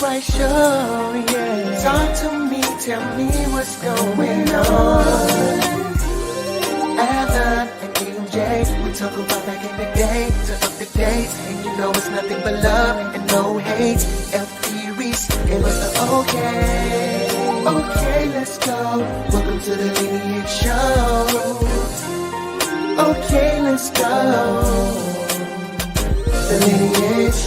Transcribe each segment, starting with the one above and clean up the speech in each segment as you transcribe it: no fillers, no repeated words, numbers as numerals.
quite sure, yeah. Talk to me, tell me what's going on. Alan and EMJ, we talk about back in the day, to up the dates, and you know it's nothing but love and no hate. FD Reese, it was the okay. Okay, let's go. Welcome to the Lineage Show. Okay, let's go. The Lineage.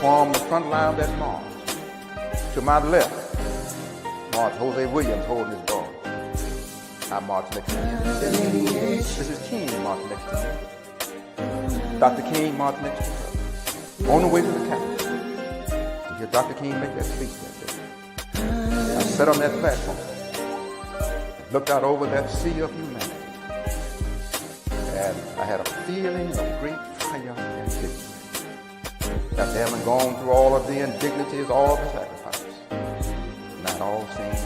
Form the front line of that march. To my left, march Jose Williams holding his ball. I march next to him. Mrs. King march next to him. Dr. King march next to her. On the way to the Capitol, you hear Dr. King make that speech that day. I sat on that platform, looked out over that sea of humanity, and I had a feeling of great triumph and victory. After having gone through all of the indignities, all of the sacrifices, not all seemed good.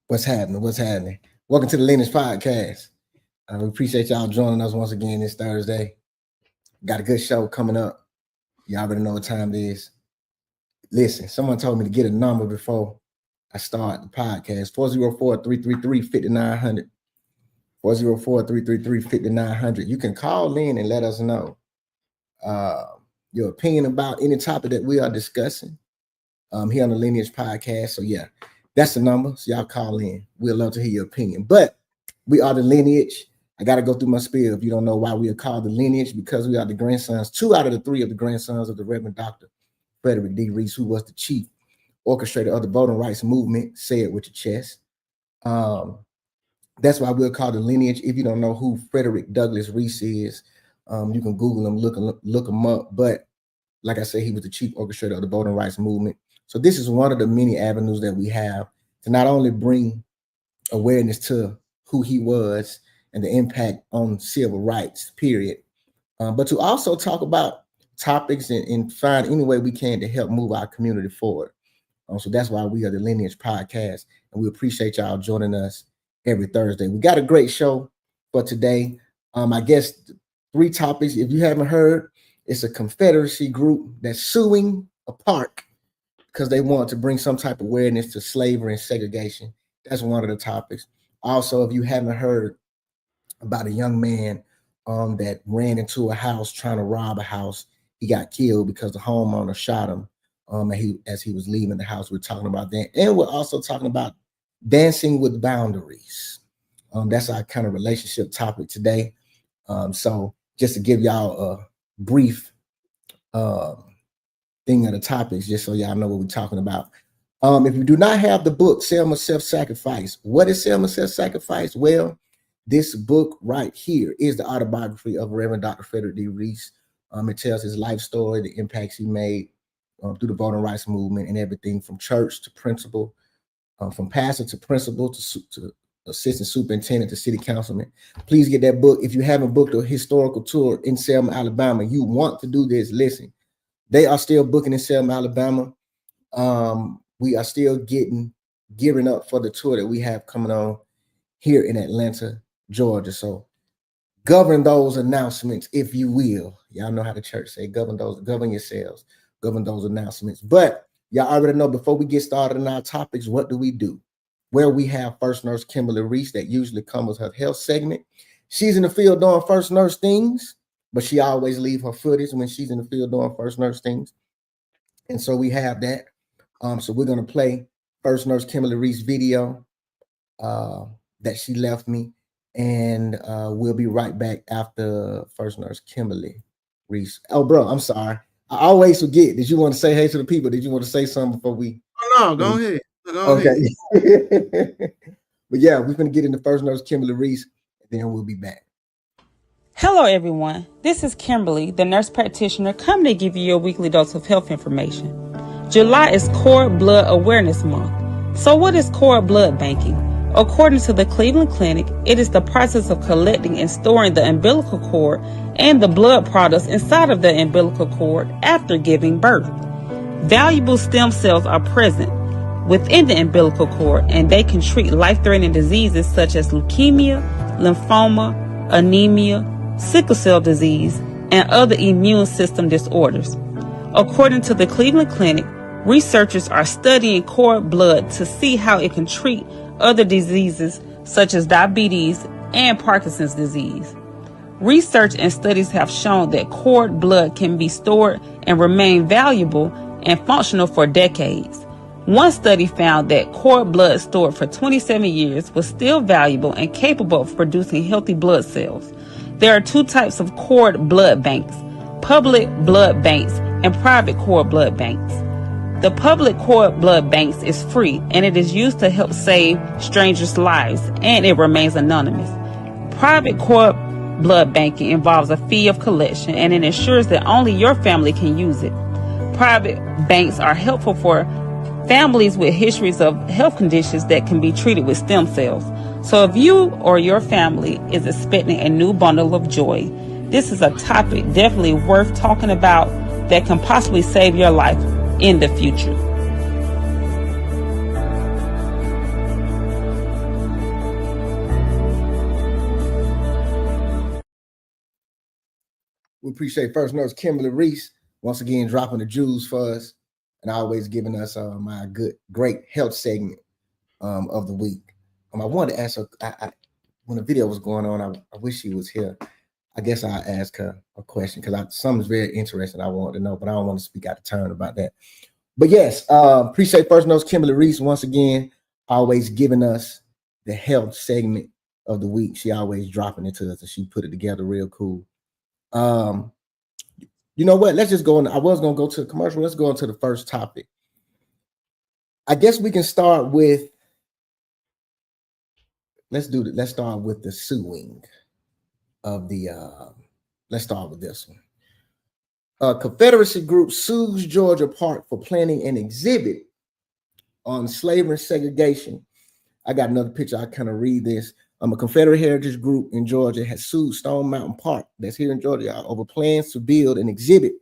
What's happening? What's happening? Welcome to the Lineage Podcast. We appreciate y'all joining us once again this Thursday. Got a good show coming up. Y'all already know what time it is. Listen, someone told me to get a number before I start the podcast. 404-333-5900. 404-333-5900. You can call in and let us know your opinion about any topic that we are discussing here on the Lineage Podcast. So yeah, that's the number. So y'all call in. We'd love to hear your opinion. But we are the Lineage. I got to go through my spiel. If you don't know why we are called the Lineage, because we are the grandsons, 2 out of the 3 of the grandsons of the Reverend Dr. Frederick D. Reese, who was the chief orchestrator of the voting rights movement. Say it with your chest. That's why we're called the Lineage. If you don't know who Frederick Douglass Reese is, you can Google him, look him up. But like I said, he was the chief orchestrator of the voting rights movement. So this is one of the many avenues that we have to not only bring awareness to who he was and the impact on civil rights, period, but to also talk about topics and find any way we can to help move our community forward. So that's why we are the Lineage Podcast, and we appreciate y'all joining us every Thursday. We got a great show for today. I guess 3 topics. If you haven't heard, it's a Confederacy group that's suing a park because they want to bring some type of awareness to slavery and segregation. That's one of the topics. Also, if you haven't heard about a young man that ran into a house trying to rob a house, he got killed because the homeowner shot him as he was leaving the house. We're talking about that. And we're also talking about dancing with boundaries. That's our kind of relationship topic today. So just to give y'all a brief thing of the topics, just so y'all know what we're talking about. If you do not have the book, Selma Self-Sacrifice, what is Selma Self-Sacrifice? Well, this book right here is the autobiography of Reverend Dr. Frederick D. Reese. It tells his life story, the impacts he made through the voting rights movement and everything from church to principal, from pastor to principal to assistant superintendent to city councilman. Please get that book. If you haven't booked a historical tour in Selma, Alabama, you want to do this. Listen, they are still booking in Selma, Alabama. We are still gearing up for the tour that we have coming on here in Atlanta, Georgia. So govern those announcements, if you will. Y'all know how the church say, govern yourselves, govern those announcements. But y'all already know, before we get started on our topics, what do? Well, we have First Nurse Kimberly Reese that usually comes with her health segment. She's in the field doing first nurse things, but she always leave her footage when she's in the field doing first nurse things. And so we have that. So we're going to play First Nurse Kimberly Reese video that she left me. And we'll be right back after First Nurse Kimberly Reese. Oh, bro, I'm sorry. I always forget. Did you want to say hey to the people? Did you want to say something before we? Oh, no, go ahead. Okay. But yeah, we're going to get into First Nurse Kimberly Reese, and then we'll be back. Hello, everyone. This is Kimberly, the nurse practitioner, coming to give you your weekly dose of health information. July is Cord Blood Awareness Month. So what is cord blood banking? According to the Cleveland Clinic, it is the process of collecting and storing the umbilical cord and the blood products inside of the umbilical cord after giving birth. Valuable stem cells are present within the umbilical cord, and they can treat life-threatening diseases such as leukemia, lymphoma, anemia, sickle cell disease, and other immune system disorders. According to the Cleveland Clinic, researchers are studying cord blood to see how it can treat other diseases such as diabetes and Parkinson's disease. Research and studies have shown that cord blood can be stored and remain valuable and functional for decades. One study found that cord blood stored for 27 years was still valuable and capable of producing healthy blood cells. There are two types of cord blood banks: public blood banks and private cord blood banks. The public cord blood banks is free, and it is used to help save strangers' lives, and it remains anonymous. Private cord blood banking involves a fee of collection, and it ensures that only your family can use it. Private banks are helpful for families with histories of health conditions that can be treated with stem cells. So if you or your family is expecting a new bundle of joy, this is a topic definitely worth talking about that can possibly save your life in the future. We appreciate First Nurse Kimberly Reese once again dropping the jewels for us and always giving us my great health segment of the week. I wanted to ask her, when the video was going on, I wish she was here. I guess I'll ask her a question because something's very interesting I want to know, but I don't want to speak out of turn about that. But yes, appreciate First Nurse Kimberly Reese once again, always giving us the health segment of the week. She always dropping it to us, and she put it together real cool. You know what? Let's just go on. I was going to go to the commercial. Let's go into the first topic. I guess we can start with, let's start with the suing of the, let's start with this one. Confederacy group sues Georgia Park for planning an exhibit on slavery and segregation. I got another picture. I kind of read this. A Confederate heritage group in Georgia has sued Stone Mountain Park, that's here in Georgia, over plans to build an exhibit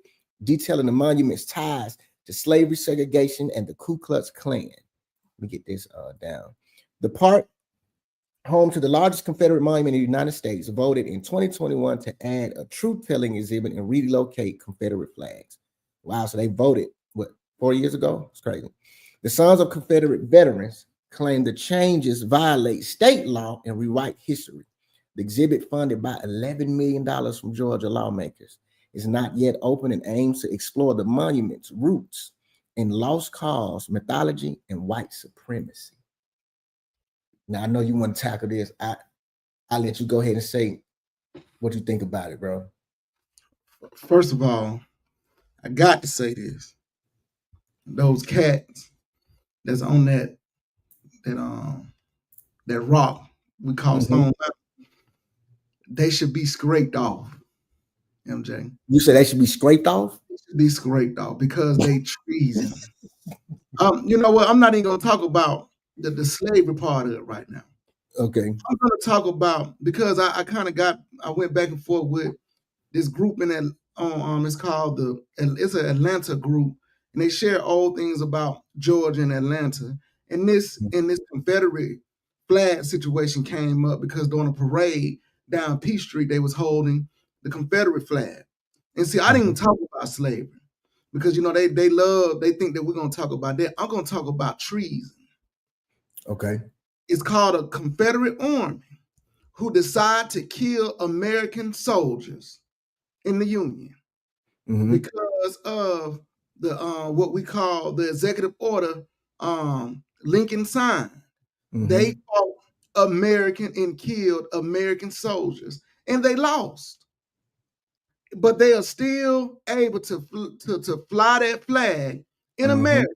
detailing the monument's ties to slavery, segregation, and the Ku Klux Klan. Let me get this down. The park, home to the largest Confederate monument in the United States, voted in 2021 to add a truth-telling exhibit and relocate Confederate flags. Wow, so they voted, 4 years ago? It's crazy. The Sons of Confederate Veterans claim the changes violate state law and rewrite history. The exhibit, funded by $11 million from Georgia lawmakers, is not yet open and aims to explore the monument's roots in lost cause, mythology, and white supremacy. Now, I know you want to tackle this. I'll let you go ahead and say what you think about it, bro. First of all, I got to say this. Those cats that's on that rock we call Stone Mountain, they should be scraped off, MJ. You said they should be scraped off? They should be scraped off because they treason. You know what? I'm not even going to talk about the slavery part of it right now. Okay. I'm going to talk about, because I went back and forth with this group it's called it's an Atlanta group, and they share old things about Georgia and Atlanta. And this Confederate flag situation came up because during a parade down P Street, they was holding the Confederate flag. And see, I didn't even talk about slavery because, you know, they think that we're going to talk about that. I'm going to talk about treason. Okay. It's called a Confederate army who decide to kill American soldiers in the Union because of the what we call the executive order Lincoln signed. They fought American and killed American soldiers, and they lost. But they are still able to fly that flag in America.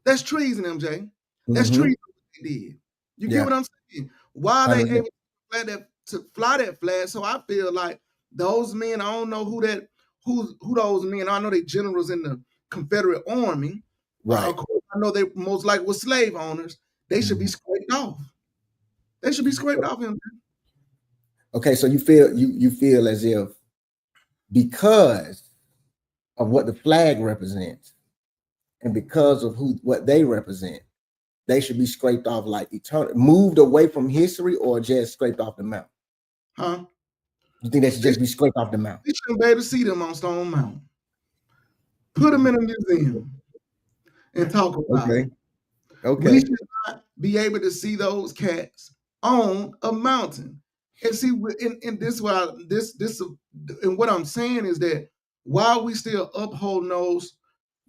That's treason, MJ. That's treason what they did. You get what I'm saying? Why are they 100%. able to fly that flag? So I feel like those men, I don't know who those men are. I know they generals in the Confederate Army. Right. Of course, I know they most likely were slave owners. They should be scraped off. They should be scraped off him. Okay, so you feel as if because of what the flag represents and because of what they represent, they should be scraped off like eternal, moved away from history, or just scraped off the mount? Huh? You think they should just be scraped off the mount? We shouldn't be able to see them on Stone Mountain. Put them in a museum and talk about it. Okay. We should not be able to see those cats on a mountain. And see, and this and what I'm saying is that while we still uphold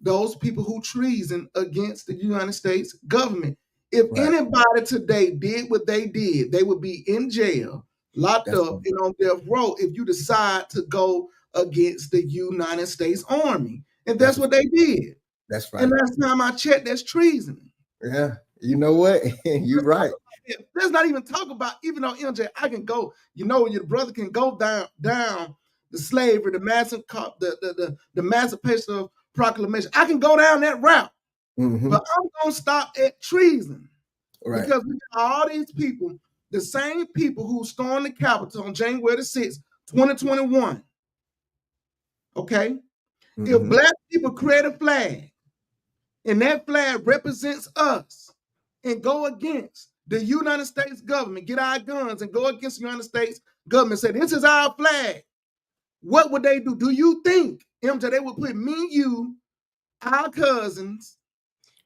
those people who treason against the United States government, if anybody today did what they did, they would be in jail, locked up, and on death row if you decide to go against the United States Army. And that's what they did. That's right. And last time I checked, that's treason. Yeah, you know what? You're right. Let's not even talk about, even though MJ, I can go, your brother can go down the slavery, the Emancipation of Proclamation. I can go down that route, but I'm gonna stop at treason. Right. Because we got all these people, the same people who stormed the Capitol on January the 6th, 2021. Okay? If black people create a flag and that flag represents us and go against the United States government, get our guns and go against the United States government, say, this is our flag, what would they do? Do you think, MJ, they would put me, you, our cousins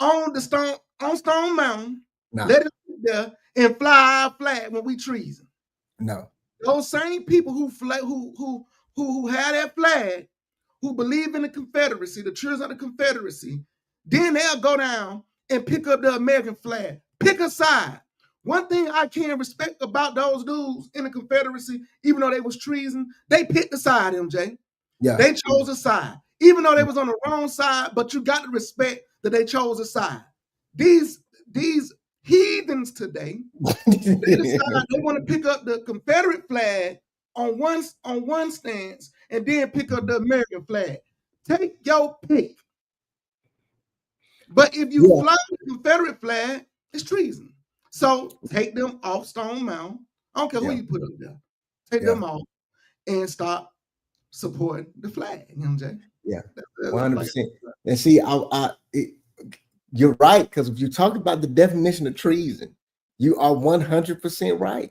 on Stone Mountain, let it sit there and fly our flag when we treason? No. Those same people who had that flag, who believe in the Confederacy, the children of the Confederacy, then they'll go down and pick up the American flag. Pick a side. One thing I can respect about those dudes in the Confederacy, even though they was treason, they picked a side, MJ. Yeah. They chose a side. Even though they was on the wrong side, but you got to respect that they chose a side. These heathens today, they decide they want to pick up the Confederate flag on one stance and then pick up the American flag. Take your pick. But if you fly the Confederate flag, it's treason. So take them off Stone Mountain. I don't care who you put up there. Take them off and stop supporting the flag. You know what I'm saying? Yeah, 100%. And see, you're right, because if you talk about the definition of treason, you are 100% right.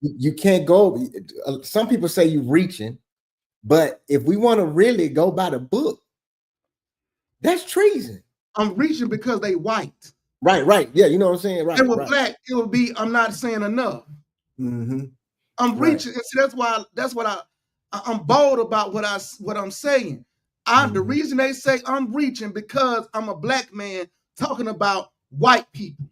You can't go. Some people say you're reaching, but if we want to really go by the book, that's treason. I'm reaching because they white. Right. Yeah, you know what I'm saying? Right. They were black. It would be, I'm not saying enough. I'm reaching. And see, that's what I'm bold about what I'm saying. The reason they say I'm reaching because I'm a black man talking about white people.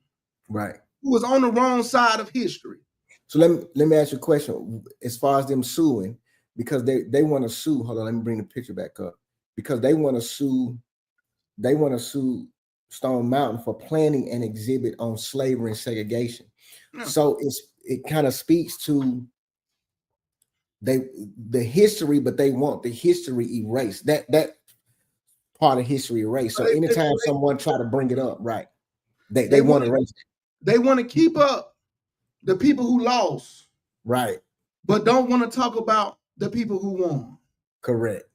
Right. Who was on the wrong side of history. So let me ask you a question. As far as them suing, because they want to sue. Hold on, let me bring the picture back up. Because they want to sue Stone Mountain for planning an exhibit on slavery and segregation. So it kind of speaks to the history, but they want the history erased. That part of history erased. So anytime someone try to bring it up, right, they want to erase it. They want to keep up the people who lost, right, but don't want to talk about the people who won. Correct.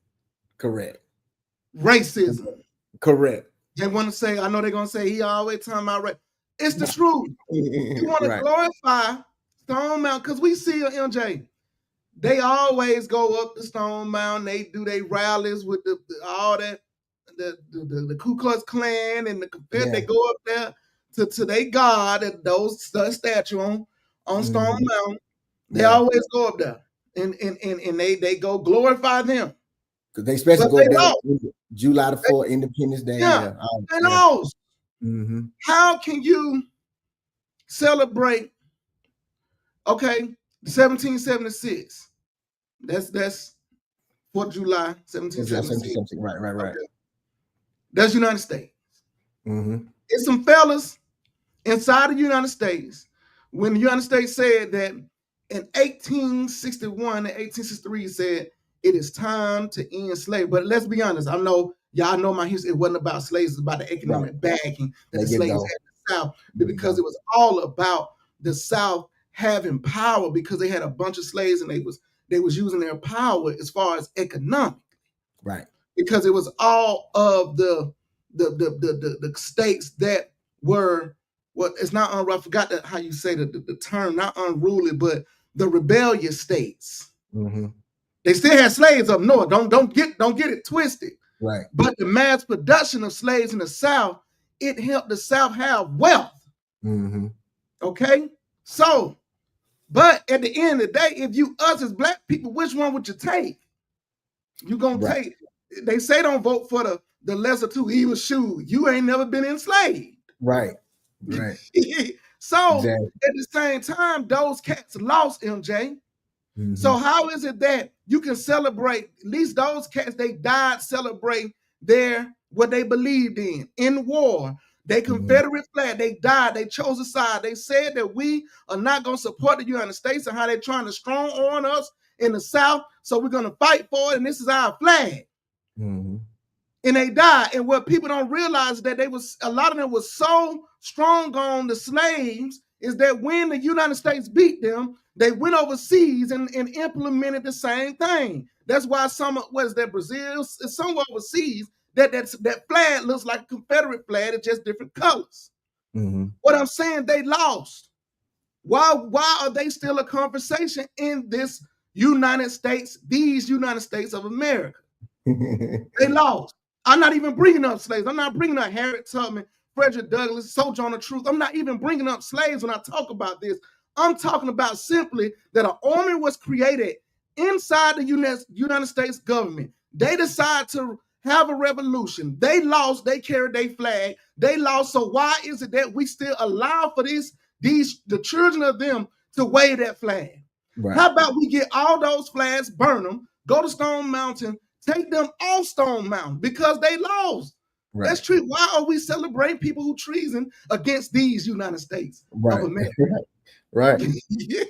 Racism. Correct. They want to say, I know they're gonna say he always talking about race. It's the truth. You want to glorify Stone Mountain because we see MJ. They always go up to Stone Mountain. They do their rallies with all that, the Ku Klux Klan and the Confederate. They go up there to their God and those statue on Stone Mountain. They always go up there and they go glorify them. Because they especially go there July the 4th, Independence Day. They lost. How can you celebrate? 1776. That's 4th of July, 1776. Right. Okay. That's United States. It's some fellas inside the United States when the United States said that in 1861 and 1863 said it is time to end slavery. But let's be honest, I know y'all know my history. It wasn't about slaves, it was about the economic backing that the slaves had in the South, because it was all about the South having power, because they had a bunch of slaves and they was using their power as far as economic. Right. Because it was all of the states that were, well, it's not I forgot how you say the term, not unruly, but the rebellious states. Mm-hmm. They still had slaves up north. Don't get it twisted. Right. But the mass production of slaves in the South, it helped the South have wealth. Mm-hmm. Okay? So, but at the end of the day, if you us as black people, which one would you take? You gonna take, they say don't vote for the lesser two evils. Shoe. You ain't never been enslaved. Right. Right. So exactly. At the same time, those cats lost, MJ. Mm-hmm. So how is it that you can celebrate, at least those cats, they died celebrating what they believed in war. They Confederate flag, they died, they chose a side. They said that we are not going to support the United States and how they're trying to strong on us in the South. So we're going to fight for it, and this is our flag. Mm-hmm. And they died. And what people don't realize is that a lot of them was so strong on the slaves, is that when the United States beat them, they went overseas and implemented the same thing. That's why Brazil is somewhere overseas, that flag looks like a Confederate flag, it's just different colors. Mm-hmm. What I'm saying, they lost. Why are they still a conversation in this United States, these United States of America? They lost. I'm not even bringing up slaves. I'm not bringing up Harriet Tubman, Frederick Douglass, Sojourner Truth. I'm not even bringing up slaves when I talk about this. I'm talking about simply that an army was created inside the United States government. They decided to have a revolution. They lost. They carried their flag. They lost. So why is it that we still allow for the children of them to wave that flag? Right. How about we get all those flags, burn them, go to Stone Mountain, take them off Stone Mountain because they lost. Right. Let's treat. Why are we celebrating people who treason against these United States of America? Right. Yeah.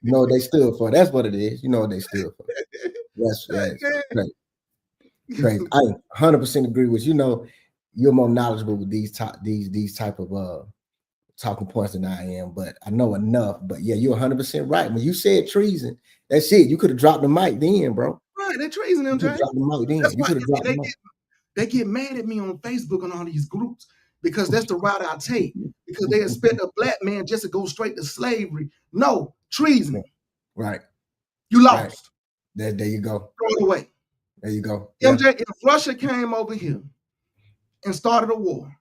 You know what they stood for. That's what it is. You know what they stood for. That's great. Great. I 100% agree with you. Know you're more knowledgeable with these type of talking points than I am, but I know enough. But yeah, you're 100% right. When you said treason, that's it. You could have dropped the mic then, bro. Right, they're treasoning them. You dropped the mic then. You could have dropped the mic. They get mad at me on Facebook on all these groups because that's the route I take. Because they expect a black man just to go straight to slavery. No, treason. Right. You lost. Right. There you go. Throw it away. There you go. MJ, yeah. If Russia came over here and started a war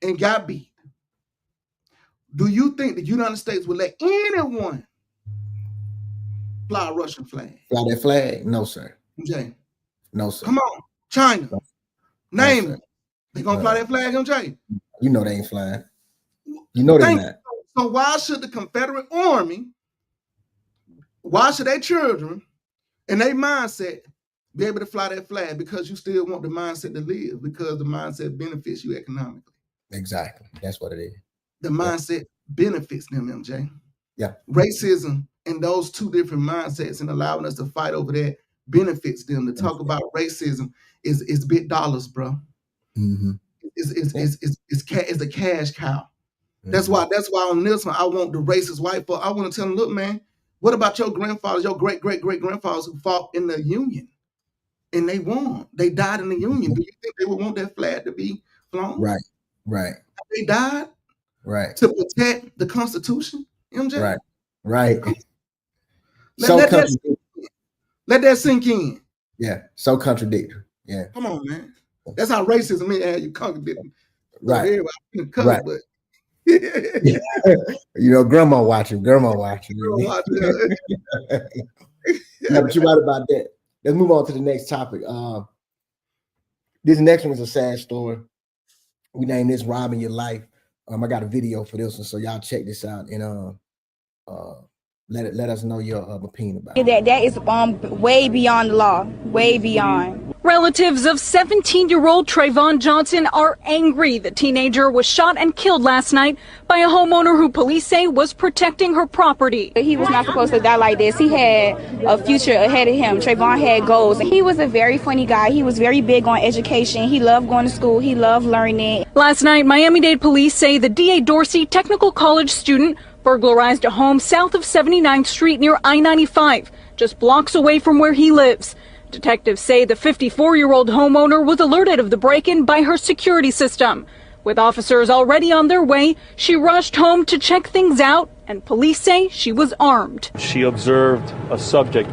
and got beat, do you think the United States would let anyone fly a Russian flag? Fly that flag? No, sir. MJ. No, sir. Come on. China. No. Name it. They gonna fly that flag, MJ? You know they ain't flying. You know they're not. So why should the Confederate Army, why should their children and their mindset be able to fly that flag? Because you still want the mindset to live, because the mindset benefits you economically. Exactly. That's what it is. The mindset benefits them, MJ. Yeah. Racism and those two different mindsets and allowing us to fight over that benefits them. To talk about racism is big dollars, bro. Mm-hmm. It's a cash cow. Mm-hmm. That's why on this one I want the racist white folk. I want to tell them, look, man, what about your grandfathers, your great grandfathers who fought in the Union and they won? They died in the Union. Do you think they would want that flag to be flown? Right. Right. They died. Right. To protect the Constitution, MJ. Right. Right. Let that sink in. Yeah. So contradictory. Yeah. Come on, man. That's how racism is. You contradicting. Right. Right. But you know, grandma watching. Yeah, but you're right about that. Let's move on to the next topic. This next one is a sad story. We named this "Robbing Your Life." I got a video for this one, so y'all check this out and let us know your opinion about it. That is way beyond the law, way beyond. Relatives of 17-year-old Trayvon Johnson are angry the teenager was shot and killed last night by a homeowner who police say was protecting her property. He was not supposed to die like this. He had a future ahead of him. Trayvon had goals. He was a very funny guy. He was very big on education. He loved going to school. He loved learning. Last night, Miami-Dade police say the D.A. Dorsey Technical College student burglarized a home south of 79th Street near I-95, just blocks away from where he lives. Detectives say the 54-year-old homeowner was alerted of the break-in by her security system. With officers already on their way, she rushed home to check things out, and police say she was armed. She observed a subject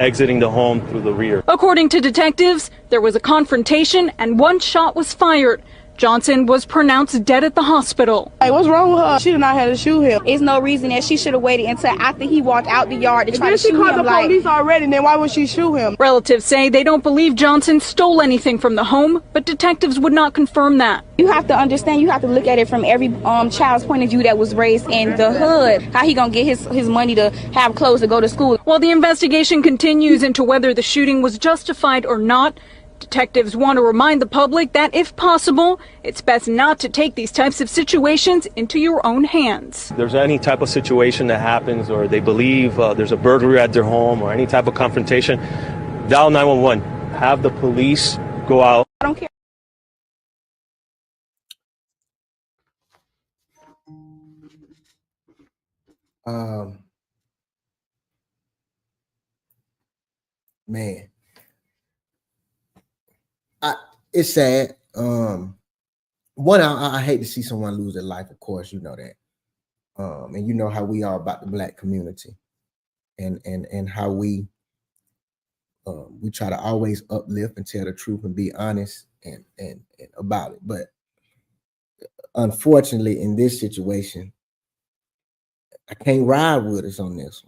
exiting the home through the rear. According to detectives, there was a confrontation and one shot was fired. Johnson was pronounced dead at the hospital. Hey, what's wrong with her? She did not have to shoot him. There's no reason that she should have waited until after he walked out the yard to try to shoot him. She called the police already, then why would she shoot him? Relatives say they don't believe Johnson stole anything from the home, but detectives would not confirm that. You have to understand, you have to look at it from every child's point of view that was raised in the hood. How he gonna get his money to have clothes to go to school? While the investigation continues into whether the shooting was justified or not, detectives want to remind the public that, if possible, it's best not to take these types of situations into your own hands. If there's any type of situation that happens or they believe there's a burglary at their home or any type of confrontation, dial 911. Have the police go out. I don't care. Man. It's sad. One, I hate to see someone lose their life. Of course, you know that, and you know how we are about the Black community, and how we try to always uplift and tell the truth and be honest and about it. But unfortunately, in this situation, I can't ride with us on this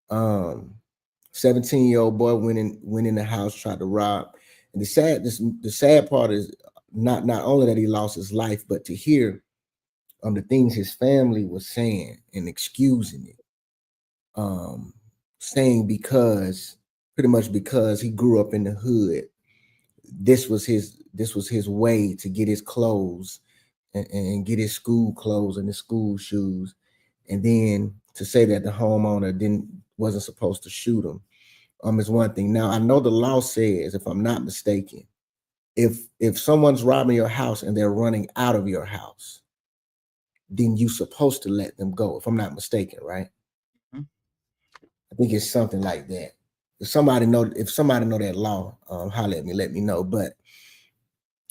one. 17-year-old boy went in the house, tried to rob. And the sad part is not only that he lost his life, but to hear the things his family was saying and excusing it, saying pretty much because he grew up in the hood, this was his way to get his clothes and get his school clothes and his school shoes, and then to say that the homeowner wasn't supposed to shoot him. Is one thing. Now, I know the law says, if I'm not mistaken, if someone's robbing your house and they're running out of your house, then you're supposed to let them go, if I'm not mistaken, right? Mm-hmm. I think it's something like that. If somebody know that law, holler at me, let me know. But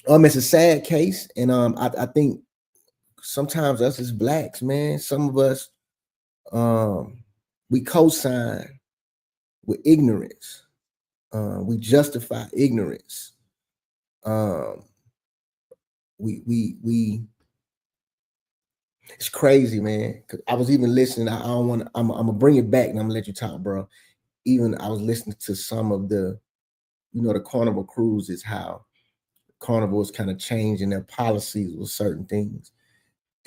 it's a sad case, and I think sometimes us as Blacks, man, some of us we co-sign with ignorance. We justify ignorance. It's crazy, man. 'Cause I was even listening. I'm gonna bring it back and I'm gonna let you talk, bro. Even I was listening to some of the Carnival cruises, how Carnival is kind of changing their policies with certain things.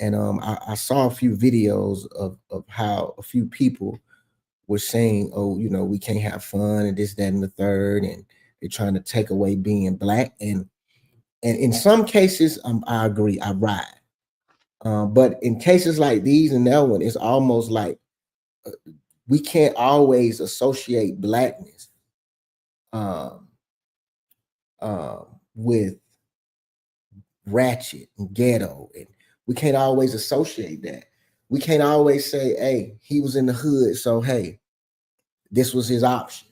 And I saw a few videos of how a few people were saying, oh, we can't have fun and this, that, and the third, and they're trying to take away being Black. And in some cases, I agree, I ride. But in cases like these and that one, it's almost like we can't always associate Blackness with ratchet and ghetto, and we can't always associate that. We can't always say, hey, he was in the hood, so hey, this was his option.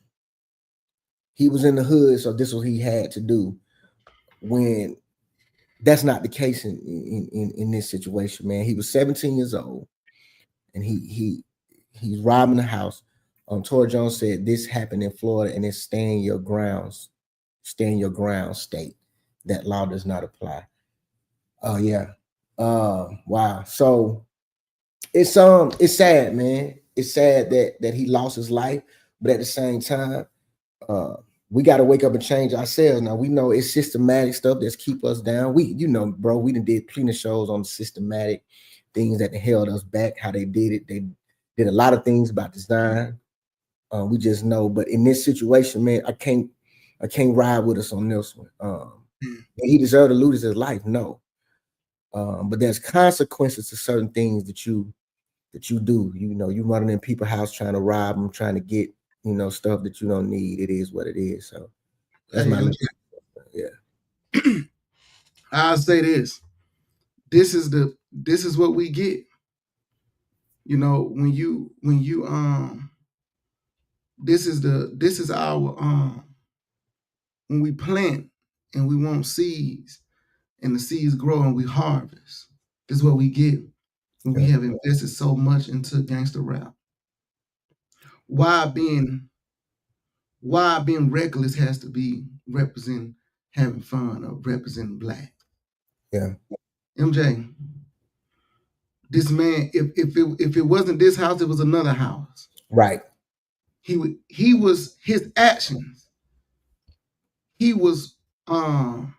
He was in the hood, so this was what he had to do, when that's not the case in this situation, man. He was 17 years old, and he's robbing the house. Tori Jones said this happened in Florida, and it's stand your ground state. That law does not apply. Oh yeah. Wow. So it's sad, man. It's sad that he lost his life, but at the same time, we got to wake up and change ourselves. Now we know it's systematic stuff that's keep us down. We done did plenty of shows on systematic things that held us back, how they did it. They did a lot of things about design. We just know, but in this situation, man, I can't can't ride with us on this one. And he deserved to lose his life, no. But there's consequences to certain things that you do. You know, you running in people's house trying to rob them, trying to get, you know, stuff that you don't need. It is what it is. So that's my yeah. I'll say this. This is what we get. You know, when you this is our when we plant and we want seeds and the seeds grow and we harvest. This is what we get. And we have invested so much into gangster rap. Why being reckless has to be representing having fun or representing black. Yeah. MJ, this man, if it wasn't this house, it was another house. Right. He was his actions. He was on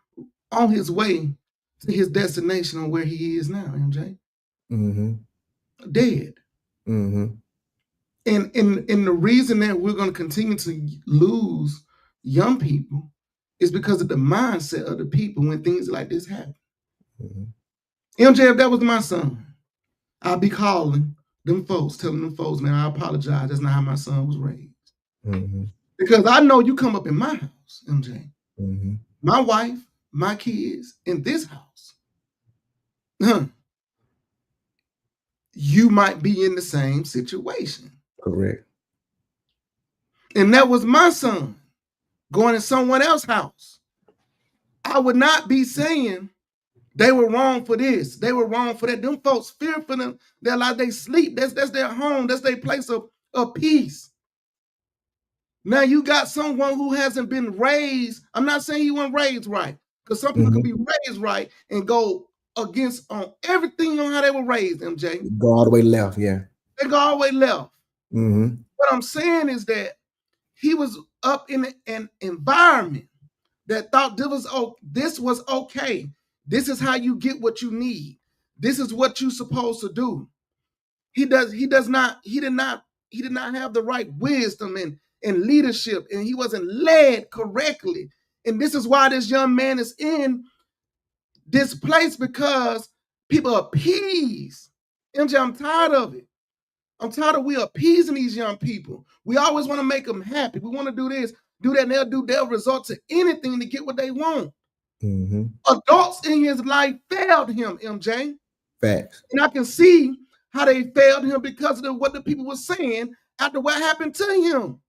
his way to his destination on where he is now, MJ. Mm-hmm. Dead. Mm-hmm. And the reason that we're going to continue to lose young people is because of the mindset of the people when things like this happen. Mm-hmm. MJ, if that was my son, I'd be calling them folks, telling them folks, man, I apologize. That's not how my son was raised. Mm-hmm. Because I know you come up in my house, MJ. Mm-hmm. My wife, my kids, in this house. You might be in the same situation. Correct. And that was my son going to someone else's house. I would not be saying they were wrong for this. They were wrong for that. Them folks fear for them. They're like they sleep. That's their home. That's their place of peace. Now you got someone who hasn't been raised. I'm not saying he wasn't raised right, because some people can be raised right and go against on everything on how they were raised, MJ. Go all the way left, yeah. They go all the way left. Mm-hmm. What I'm saying is that he was up in an environment that thought this was okay. This is how you get what you need. This is what you're supposed to do. He did not have the right wisdom and leadership, and he wasn't led correctly. And this is why this young man is in this place, because people appease. MJ, I'm tired of it. I'm tired of we appeasing these young people. We always want to make them happy. We want to do this, do that, and they'll resort to anything to get what they want. Mm-hmm. Adults in his life failed him, MJ. Facts. And I can see how they failed him because of what the people were saying after what happened to him.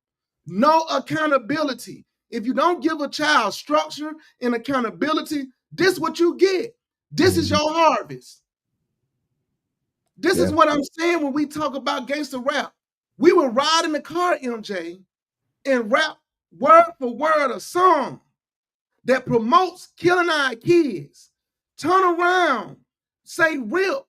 No accountability. If you don't give a child structure and accountability, this is what you get. This is your harvest. This is what I'm saying when we talk about gangster rap. We would ride in the car, MJ, and rap word for word a song that promotes killing our kids. Turn around, say RIP,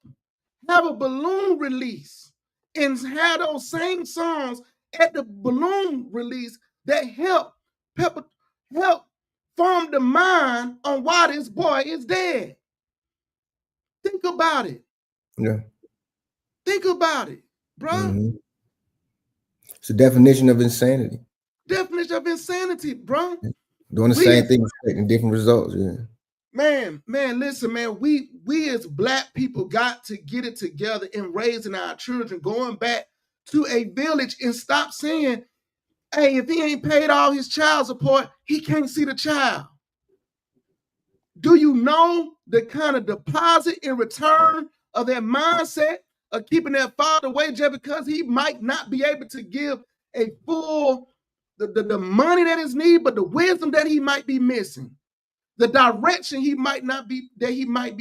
have a balloon release, and have those same songs at the balloon release that help form the mind on why this boy is dead. Think about it. Yeah. Think about it, bro. Mm-hmm. It's a definition of insanity. Definition of insanity, bro. Doing the same thing, expecting different results. Yeah. Man, listen, man. We as black people got to get it together in raising our children, going back to a village, and stop saying, hey, if he ain't paid all his child support, he can't see the child. Do you know the kind of deposit in return of that mindset of keeping that father away just because he might not be able to give a full, the money that is needed, but the wisdom that he might be missing, the direction he might be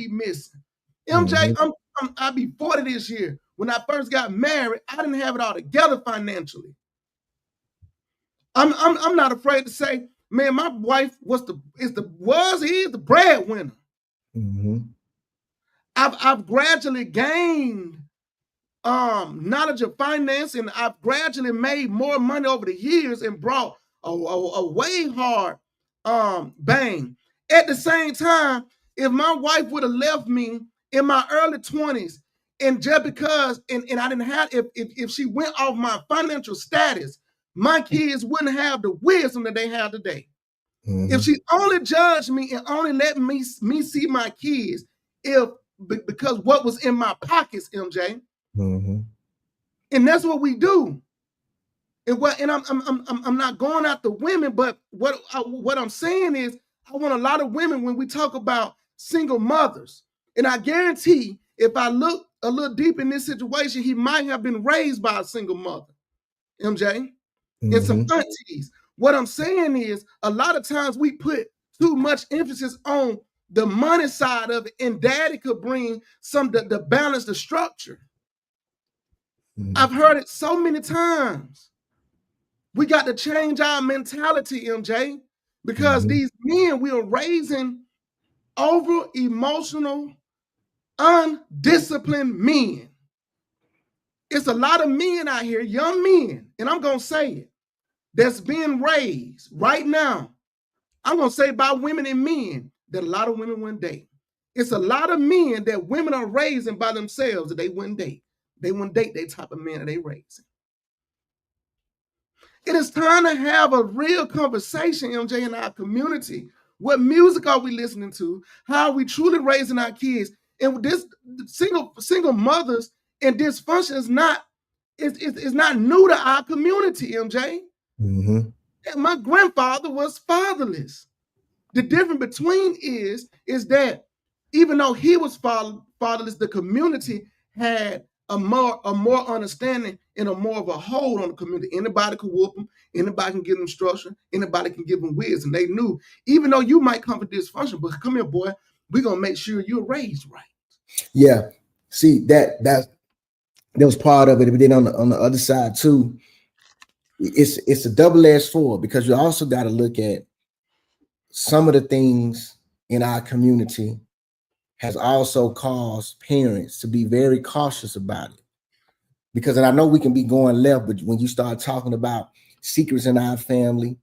missing. MJ, I'll be 40 this year. When I first got married, I didn't have it all together financially. I'm not afraid to say, man, my wife is the breadwinner. Mm-hmm. I've gradually gained knowledge of finance, and I've gradually made more money over the years and brought a way hard bang. At the same time, if my wife would have left me in my early 20s, and just because and I didn't have, if she went off my financial status, my kids wouldn't have the wisdom that they have today. If she only judged me and only let me see my kids, because what was in my pockets, MJ, and that's what we do. And I'm not going after women, but what I'm saying is, I want a lot of women when we talk about single mothers, and I guarantee if I look a little deep in this situation, he might have been raised by a single mother, MJ, and some aunties. What I'm saying is, a lot of times we put too much emphasis on the money side of it, and daddy could bring some the balance, the structure. I've heard it so many times. We got to change our mentality, MJ, because these men we are raising over emotional, undisciplined men. It's a lot of men out here, young men, and I'm going to say it, that's being raised right now. I'm going to say by women and men that a lot of women wouldn't date. It's a lot of men that women are raising by themselves that they wouldn't date. They wouldn't date that type of men that they raising. It is time to have a real conversation, MJ, in our community. What music are we listening to? How are we truly raising our kids? And this single mothers and dysfunction is not new to our community, MJ. My grandfather was fatherless. The difference between is that even though he was fatherless, the community had a more understanding and a more of a hold on the community. Anybody could whoop them. Anybody can give them instruction. Anybody can give them wisdom. They knew, even though you might come from dysfunction, but come here, boy, we're gonna make sure you're raised right. Yeah, see that was part of it. But then on the other side too, it's a double-edged sword, because you also got to look at some of the things in our community has also caused parents to be very cautious about it. Because, and I know we can be going left, but when you start talking about secrets in our family,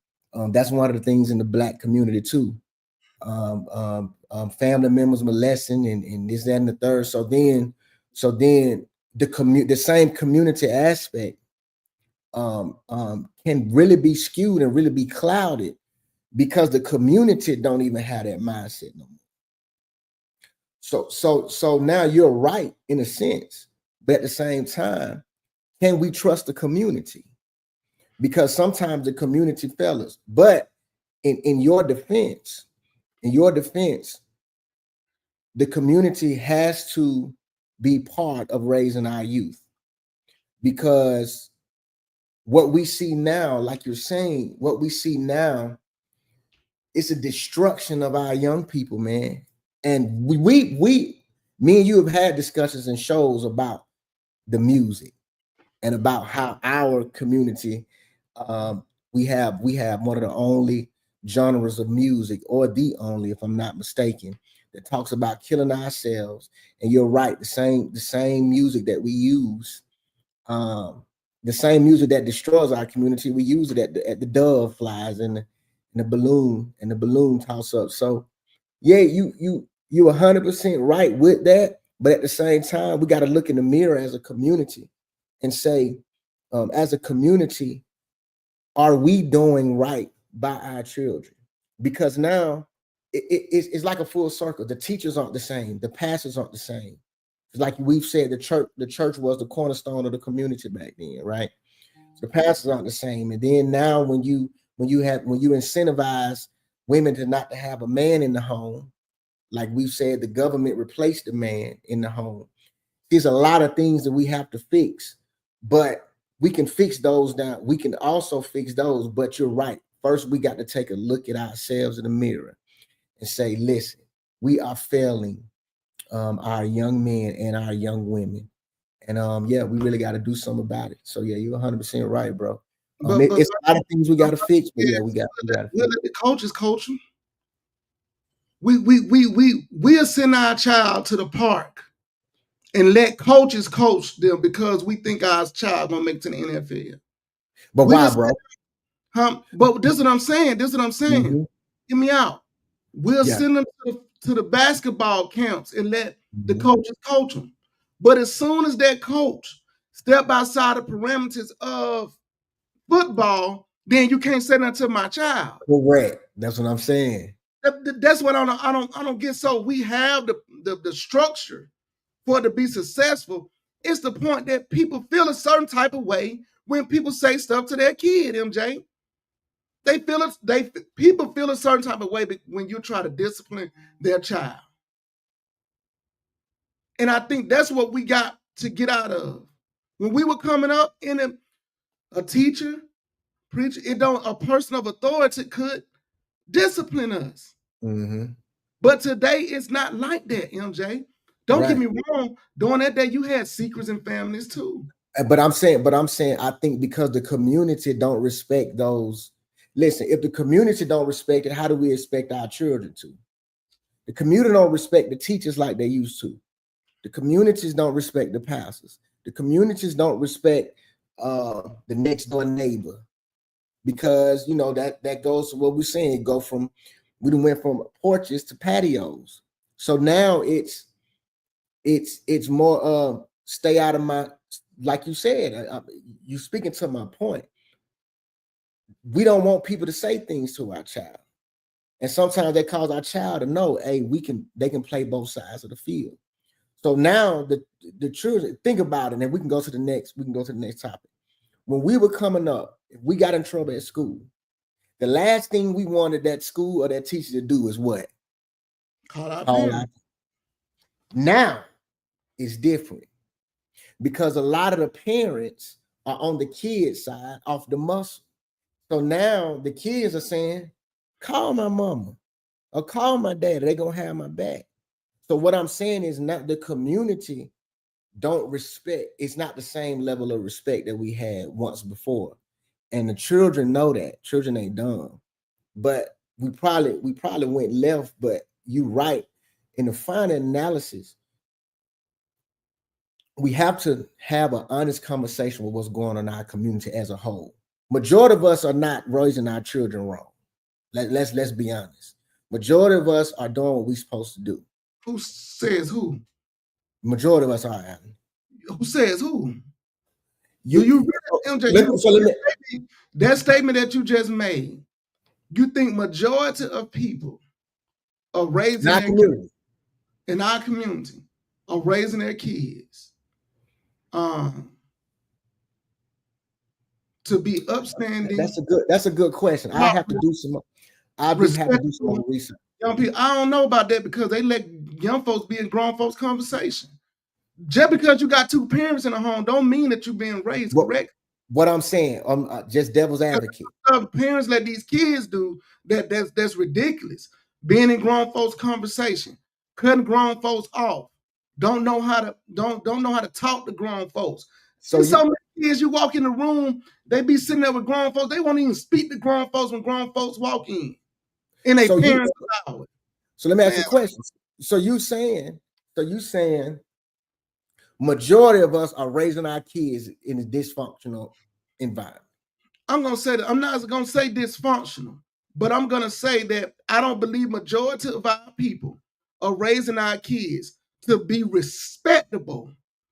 that's one of the things in the Black community too. Family members molesting and this, that, and the third. So then the same community aspect can really be skewed and really be clouded because the community don't even have that mindset no more. So now you're right in a sense, but at the same time, can we trust the community? Because sometimes the community fails. But in your defense, the community has to be part of raising our youth, because what we see now, like you're saying, what we see now is a destruction of our young people, man. And me and you have had discussions and shows about the music and about how our community, we have one of the only genres of music, or the only, if I'm not mistaken, that talks about killing ourselves. And you're right, the same music that we use, the same music that destroys our community, we use it at the dove flies and the balloon toss up. So yeah, you 100% right with that, but at the same time, we got to look in the mirror as a community and say, as a community, are we doing right by our children? Because now it's like a full circle. The teachers aren't the same. The pastors aren't the same. It's like we've said, the church was the cornerstone of the community back then, right? So the pastors aren't the same. And then now when you incentivize women to not to have a man in the home, like we've said, the government replaced the man in the home. There's a lot of things that we have to fix, but we can fix those down. We can also fix those, but you're right. First, we got to take a look at ourselves in the mirror and say, listen, we are failing our young men and our young women. And yeah, we really got to do something about it. So yeah, you're 100% right, bro. It's a lot of things we got to fix, but yeah, we got to fix. The coaches coach them. We'll send our child to the park and let coaches coach them because we think our child gonna make it to the NFL. But why, bro? But this is what I'm saying. Mm-hmm. Hear me out. We'll send them to the basketball camps and let the coaches coach them. But as soon as that coach step outside the parameters of football, then you can't say nothing to my child. Correct. That's what I'm saying. That's what I don't get. So we have the structure for it to be successful. It's the point that people feel a certain type of way when people say stuff to their kid, MJ. People feel a certain type of way when you try to discipline their child. And I think that's what we got to get out of. When we were coming up, in a teacher, preacher, a person of authority could discipline us. Mm-hmm. But today it's not like that, MJ. Don't get me wrong. During that day, you had secrets in families too. But I'm saying, I think because the community don't respect those. Listen, if the community don't respect it, how do we expect our children to? The community don't respect the teachers like they used to. The communities don't respect the pastors. The communities don't respect the next door neighbor, because you know that goes to what we're saying. We went from porches to patios. So now it's more stay out of my, like you said, you speaking to my point. We don't want people to say things to our child. And sometimes they cause our child to know, hey, they can play both sides of the field. So now the children, think about it, and we can go to the next topic. When we were coming up, if we got in trouble at school, the last thing we wanted that school or that teacher to do is what? Call out. Now it's different, because a lot of the parents are on the kids' side off the muscle. So now the kids are saying, call my mama or call my dad, they're gonna have my back. So what I'm saying is, not the community don't respect. It's not the same level of respect that we had once before. And the children know that. Children ain't dumb. But we probably went left, but you right. In the final analysis, we have to have an honest conversation with what's going on in our community as a whole. Majority of us are not raising our children wrong. Let's be honest. Majority of us are doing what we're supposed to do. Who says who? Majority of us are. Adam. Who says who? You MJ, that statement that you just made, you think majority of people are raising in our community are raising their kids to be upstanding? That's a good question. I have to do some research. Young people, I don't know about that, because they let young folks be in grown folks' conversation. Just because you got two parents in the home don't mean that you're being raised correct. What I'm saying, just devil's advocate. Parents let these kids do that's ridiculous. Being in grown folks' conversation, cutting grown folks off, don't know how to talk to grown folks. So many kids, you walk in the room, they be sitting there with grown folks. They won't even speak to grown folks when grown folks walk in. And they parents allow it. So let me ask you a question. So you saying majority of us are raising our kids in a dysfunctional environment? I'm not gonna say dysfunctional, but I'm gonna say that I don't believe majority of our people are raising our kids to be respectable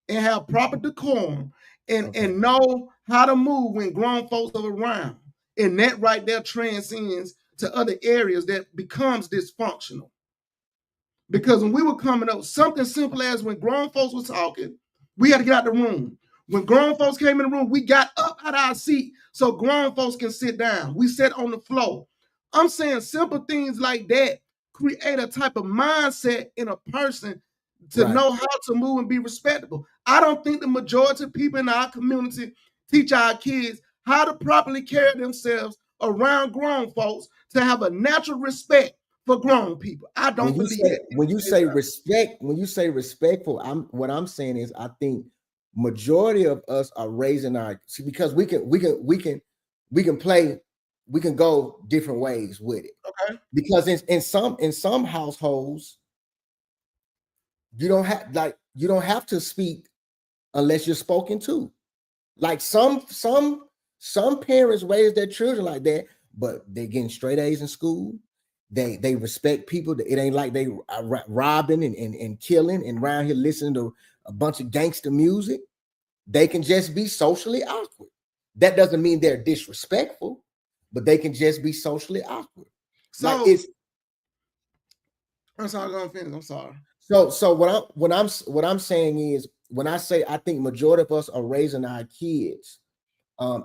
and have proper decorum and know how to move when grown folks are around. And that right there transcends to other areas that becomes dysfunctional. Because when we were coming up, something simple as when grown folks were talking, we had to get out the room. When grown folks came in the room, we got up out of our seat so grown folks can sit down. We sat on the floor. I'm saying simple things like that create a type of mindset in a person to know how to move and be respectable. I don't think the majority of people in our community teach our kids how to properly carry themselves around grown folks to have a natural respect for grown people. I don't believe it. When you say respectful, what I'm saying is I think majority of us are raising because we can go different ways with it. Okay. Because in some households, you don't have to speak unless you're spoken to. Like some parents raise their children like that, but they're getting straight A's in school. They respect people. It ain't like they are robbing and killing and around here listening to a bunch of gangster music. They can just be socially awkward. That doesn't mean they're disrespectful. but they can just be socially awkward. So Like it's I'm sorry, go on, finish. I'm sorry. so what I'm saying is, when I say I think majority of us are raising our kids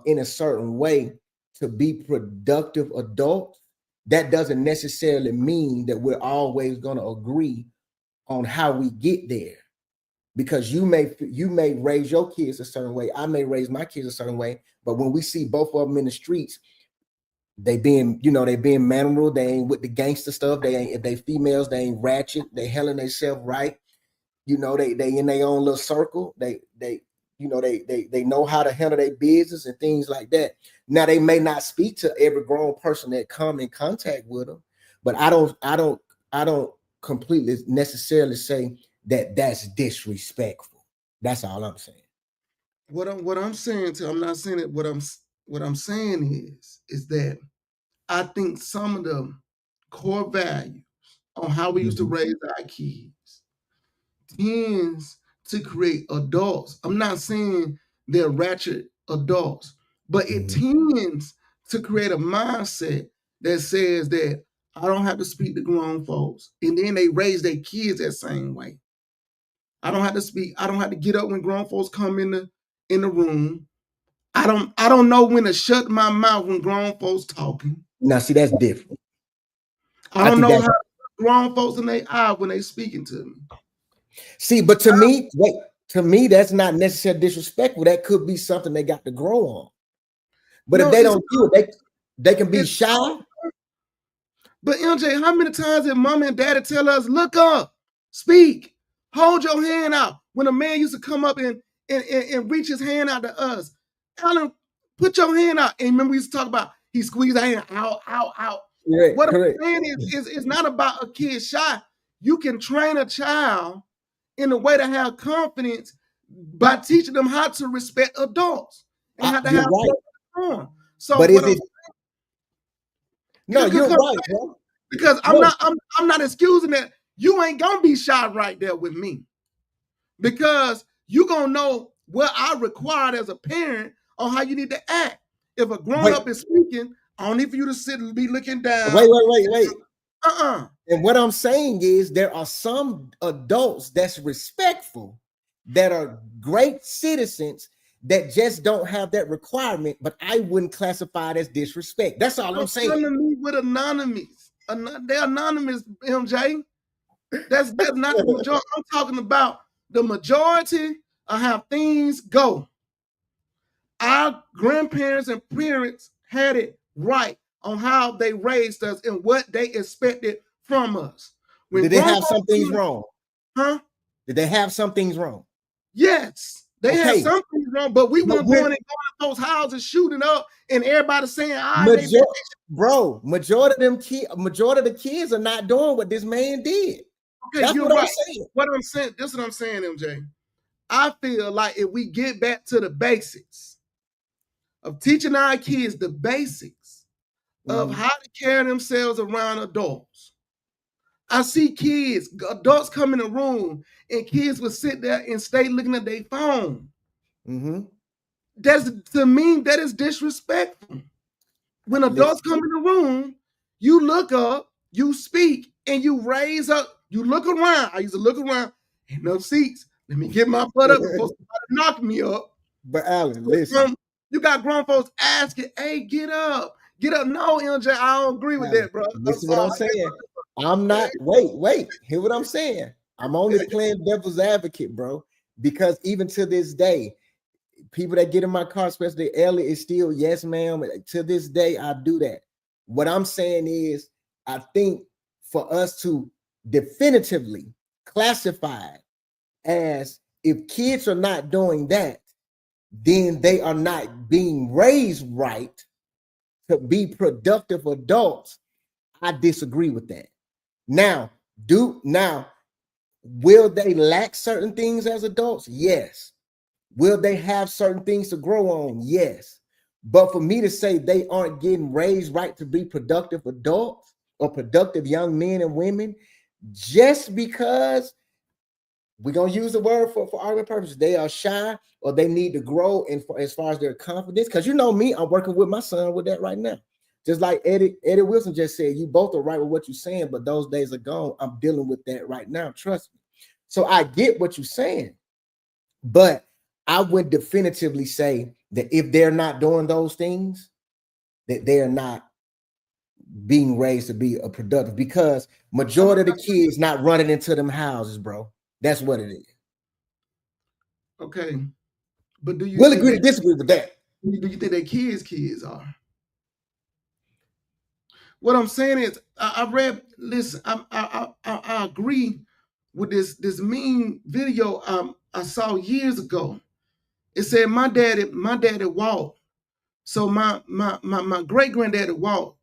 in a certain way to be productive adults, that doesn't necessarily mean that we're always going to agree on how we get there. Because you may raise your kids a certain way, I may raise my kids a certain way, but when we see both of them in the streets, they being mannerable, they ain't with the gangster stuff, they ain't, if they females, they ain't ratchet, they handling themselves right, they in their own little circle, they know how to handle their business and things like that. Now they may not speak to every grown person that come in contact with them, but I don't completely necessarily say that that's disrespectful. That's all I'm saying. What I'm saying I'm not saying it. What I'm saying is that I think some of the core values on how we used to raise our kids tends to create adults. I'm not saying they're ratchet adults, but it tends to create a mindset that says that I don't have to speak to grown folks, and then they raise their kids that same way. I don't have to speak. I don't have to get up when grown folks come in the room. I don't know when to shut my mouth when grown folks talking. Now, see, that's different. I don't know how grown folks in their eye when they speaking to me. See, but to me, that's not necessarily disrespectful. That could be something they got to grow on. But if they don't do it, they can be shy. But MJ, how many times did mom and daddy tell us, look up, speak, hold your hand out? When a man used to come up and reach his hand out to us, Alan, put your hand out. And remember we used to talk about he squeezed the hand out. Right, what correct. I'm saying is not about a kid shy. You can train a child in a way to have confidence by teaching them how to respect adults and how to have right. So, but is it? No, you're right, bro. Because I'm not excusing that. You ain't gonna be shy right there with me, because you gonna know what I required as a parent on how you need to act. If a grown up is speaking, I don't need for you to sit and be looking down. Wait. And what I'm saying is there are some adults that's respectful, that are great citizens, that just don't have that requirement, but I wouldn't classify it as disrespect. That's all I'm saying. With anonymous. They're anonymous, MJ. That's not the majority. I'm talking about the majority of how things go. Our grandparents and parents had it right on how they raised us and what they expected from us. Did they have some things wrong? Huh? Did they have some things wrong? Yes. They had something wrong, but we weren't going to those houses shooting up and everybody saying, majority of the kids are not doing what this man did. Okay, that's you're what right. I'm saying. This is what I'm saying, MJ. I feel like if we get back to the basics of teaching our kids the basics of how to carry themselves around adults. I see adults come in the room, and kids will sit there and stay looking at their phone. To me, that is disrespectful. When adults come in the room, you look up, you speak, and you raise up. You look around. I used to look around. Ain't no seats. Let me get my butt up before somebody knock me up. But Alan, listen. You got grown folks asking, hey, get up. Get up. No, MJ, I don't agree with that, bro. This is what I'm saying. I'm not, wait, hear what I'm saying. I'm only playing devil's advocate, bro, because even to this day, people that get in my car, especially Ellie, is still, yes, ma'am. To this day, I do that. What I'm saying is, I think for us to definitively classify it as if kids are not doing that, then they are not being raised right to be productive adults. I disagree with that. Now, will they lack certain things as adults? Yes. Will they have certain things to grow on? Yes. But for me to say they aren't getting raised right to be productive adults or productive young men and women, just because we're going to use the word for argument purposes, they are shy or they need to grow as far as their confidence. Because you know me, I'm working with my son with that right now, Just like Eddie Wilson just said, you both are right with what you're saying, but those days are gone. I'm dealing with that right now. Trust me. So I get what you're saying, but I would definitively say that if they're not doing those things, that they're not being raised to be a productive, because majority of the kids not running into them houses, bro. That's what it is. Okay. But do you We'll agree to disagree with that. Do you think that kids are? What I'm saying is, I read. Listen, I agree with this mean video I saw years ago. It said my daddy walked, so my great granddaddy walked,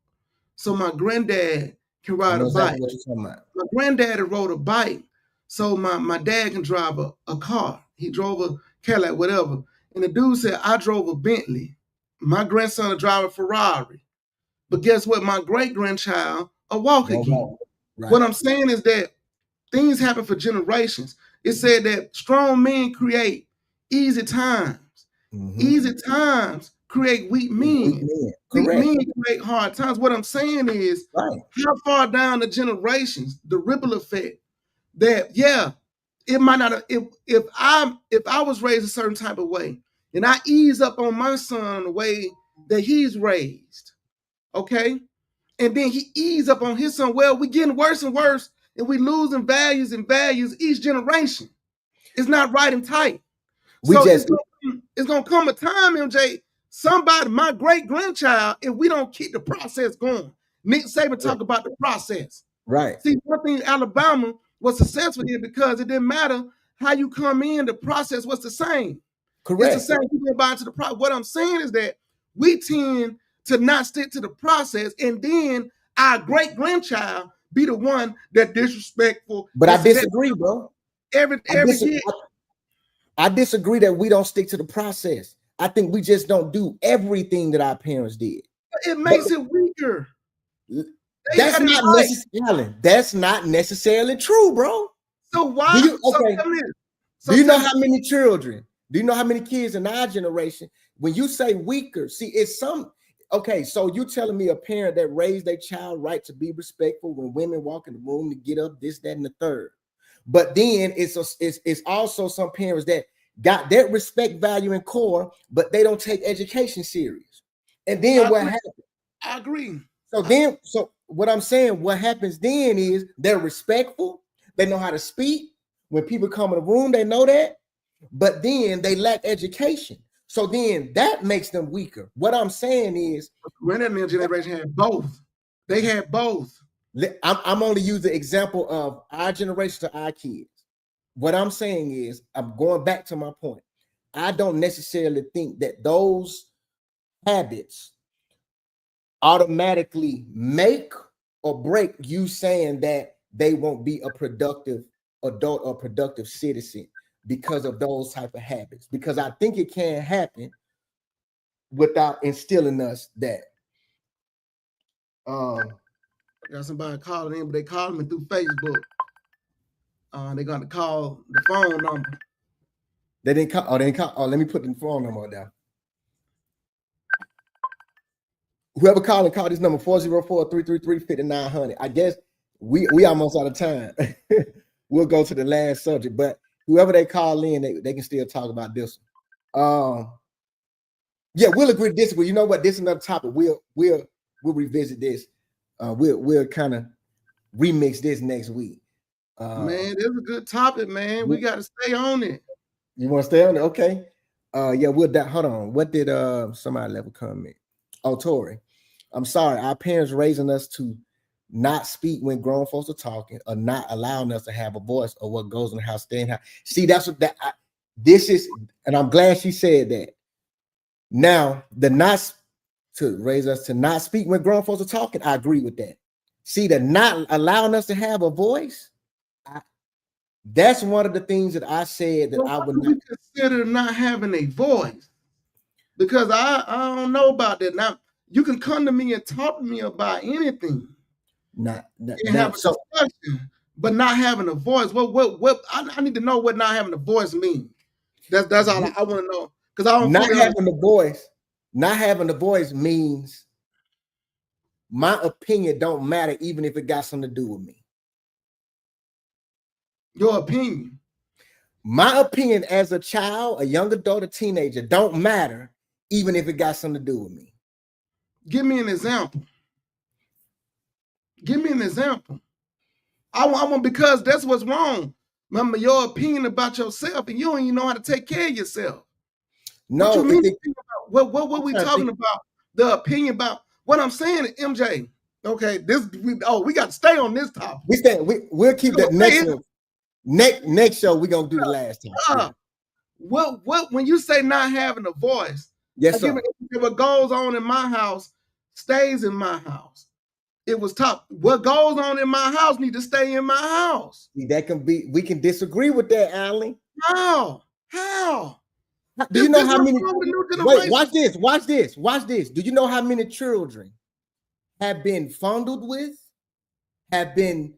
so my granddad can ride a bike. What you're talking about. My granddaddy rode a bike, so my dad can drive a car. He drove a Cadillac, whatever. And the dude said, I drove a Bentley. My grandson will drive a Ferrari. But guess what? My great-grandchild will walk again. Right. What I'm saying is that things happen for generations. It said that strong men create easy times. Mm-hmm. Easy times create weak men. Weak men create hard times. What I'm saying is, how far down the generations, the ripple effect, that, yeah, it might not have, if I was raised a certain type of way, and I ease up on my son the way that he's raised, okay? And then he ease up on his son. Well, we getting worse and worse, and we losing values each generation. It's not right and tight. It's gonna come a time, MJ, somebody, my great-grandchild, if we don't keep the process going. Nick Saban talk about the process. Right. See, one thing Alabama was successful in because it didn't matter how you come in, the process was the same. Correct. It's the same. You go by to the process. What I'm saying is that we tend to not stick to the process, and then our great-grandchild be the one that disrespectful. But I disagree, bro. Every year. I disagree that we don't stick to the process. I think we just don't do everything that our parents did. It makes it weaker. That's not necessarily true, bro. So why? Do you know how many children? Do you know how many kids in our generation? When you say weaker, see, it's some. Okay, so you telling me a parent that raised their child right to be respectful when women walk in the room to get up, this, that, and the third. But then it's also some parents that got that respect, value, and core, but they don't take education serious. And then what happens? I agree. So what I'm saying, what happens then is they're respectful. They know how to speak. When people come in the room, they know that. But then they lack education. So then that makes them weaker. What I'm saying is, Granddad's generation had both. They had both. I'm only using the example of our generation to our kids. What I'm saying is, I'm going back to my point. I don't necessarily think that those habits automatically make or break you saying that they won't be a productive adult or productive citizen because of those type of habits. Because I think it can happen without instilling us that. Got somebody calling in, but they calling me through Facebook. They're gonna call the phone number. They didn't call. Oh, they didn't call. Oh, let me put the phone number down. Whoever call this number 404-333-5900. I guess we almost out of time. We'll go to the last subject, but whoever they call in, they can still talk about this one. Yeah, we'll agree to disagree. You know what? This is another topic. We'll revisit this. We'll kind of remix this next week. Man, this is a good topic, man. We got to stay on it. You want to stay on it? Okay. Yeah, hold on. What did somebody level comment? Oh, Tori. I'm sorry. Our parents raising us to not speak when grown folks are talking, or not allowing us to have a voice, or what goes in the house, stay in the house. See, that's what this is, and I'm glad she said that. Now, to raise us to not speak when grown folks are talking, I agree with that. See, the not allowing us to have a voice, that's one of the things that I said that I would not consider not having a voice. Because I don't know about that. Now, you can come to me and talk to me about anything. Have a discussion, but not having a voice. What I need to know what not having a voice means. That's all I want to know. Because I don't not having the voice. Not having the voice means My opinion don't matter, even if it got something to do with me. Your opinion. My opinion as a child, a young adult, a teenager don't matter, even if it got something to do with me. Give me an example. Give me an example. I want because that's what's wrong. Remember your opinion about yourself, and you don't even know how to take care of yourself. No, what you mean? What we talking about? The opinion about what I'm saying, MJ. Okay, we got to stay on this topic. We'll keep that next one. Next show, we're gonna do the last time. What when you say not having a voice, yes, sir. What goes on in my house stays in my house. It was tough. What goes on in my house need to stay in my house. That can be, we can disagree with that, Allen. How? Do you know how many? Wait, watch this. Do you know how many children have been fondled with, have been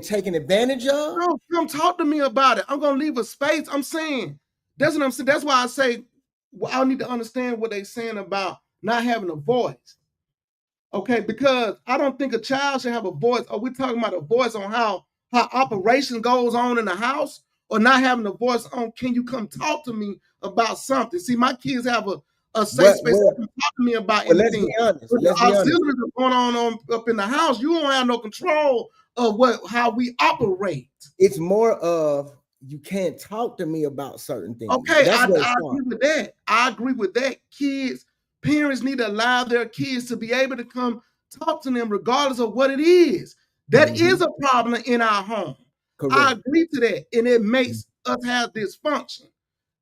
taken advantage of? No, come talk to me about it. I'm gonna leave a space. I'm saying that's what I'm saying. That's why I say I need to understand what they're saying about not having a voice. Okay, because I don't think a child should have a voice. Are we talking about a voice on how operation goes on in the house, or not having a voice on can you come talk to me about something? See, my kids have a safe space to come talk to me about anything. Let's be honest. Auxiliaries are going on up in the house. You don't have no control of how we operate. It's more of you can't talk to me about certain things. Okay, I agree with that. I agree with that. Parents need to allow their kids to be able to come talk to them regardless of what it is. That is a problem in our home. Correct. I agree to that. And it makes us have dysfunction.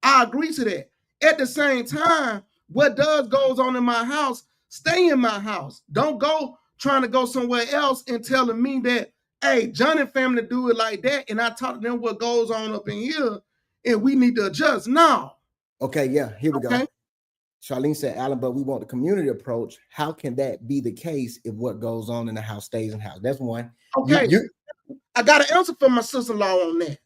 I agree to that. At the same time, what goes on in my house, stay in my house. Don't go trying to go somewhere else and telling me that, hey, John and family do it like that. And I talk to them what goes on up in here and we need to adjust. No. Okay, yeah, here we go. Charlene said, Allen, but we want the community approach. How can that be the case if what goes on in the house stays in the house? That's one. Okay. I got an answer for my sister-in-law on that.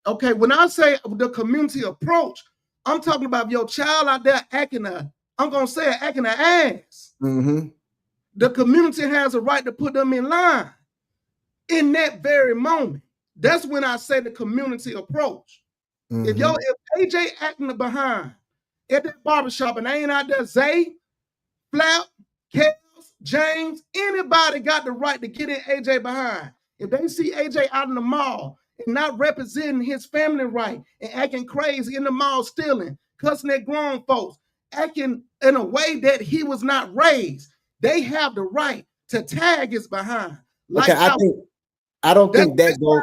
Okay. When I say the community approach, I'm talking about your child out there acting an ass. The community has a right to put them in line in that very moment. That's when I say the community approach. If AJ acting behind at that barbershop and they ain't out there, Zay, Flap, Kels, James, anybody got the right to get in AJ behind. If they see AJ out in the mall and not representing his family right and acting crazy in the mall, stealing, cussing at grown folks, acting in a way that he was not raised, they have the right to tag his behind. Like I don't think that goes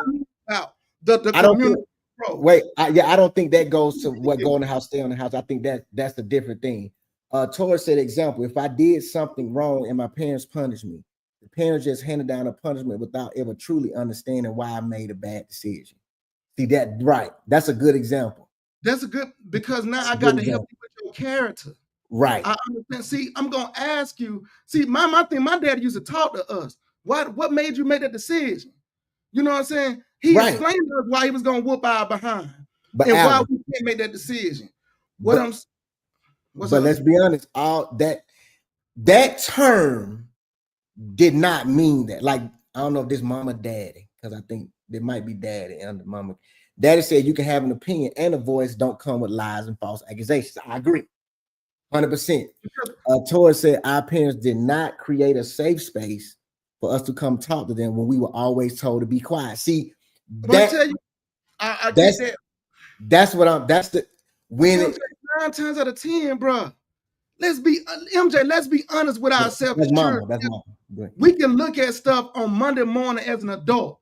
out the community. I don't think that goes to what go in the house, stay in the house. I think that's a different thing. Torres said, example, if I did something wrong and my parents punished me, the parents just handed down a punishment without ever truly understanding why I made a bad decision. See that, right? That's a good example. That's a good, because now I got to help you with your character. Right. I understand. See, I'm gonna ask you. See, my thing, my dad used to talk to us. What made you make that decision? You know what I'm saying? He explained to us why he was gonna whoop our behind, and why we can't make that decision. But let's be honest, all that term did not mean that. Like, I don't know if this mama daddy, because I think there might be daddy under mama. Daddy said you can have an opinion and a voice, don't come with lies and false accusations. I agree. 100%. Torres said our parents did not create a safe space for us to come talk to them when we were always told to be quiet. See, that's when 9 times out of 10, bro. Let's be honest with ourselves. That's mama. We can look at stuff on Monday morning as an adult,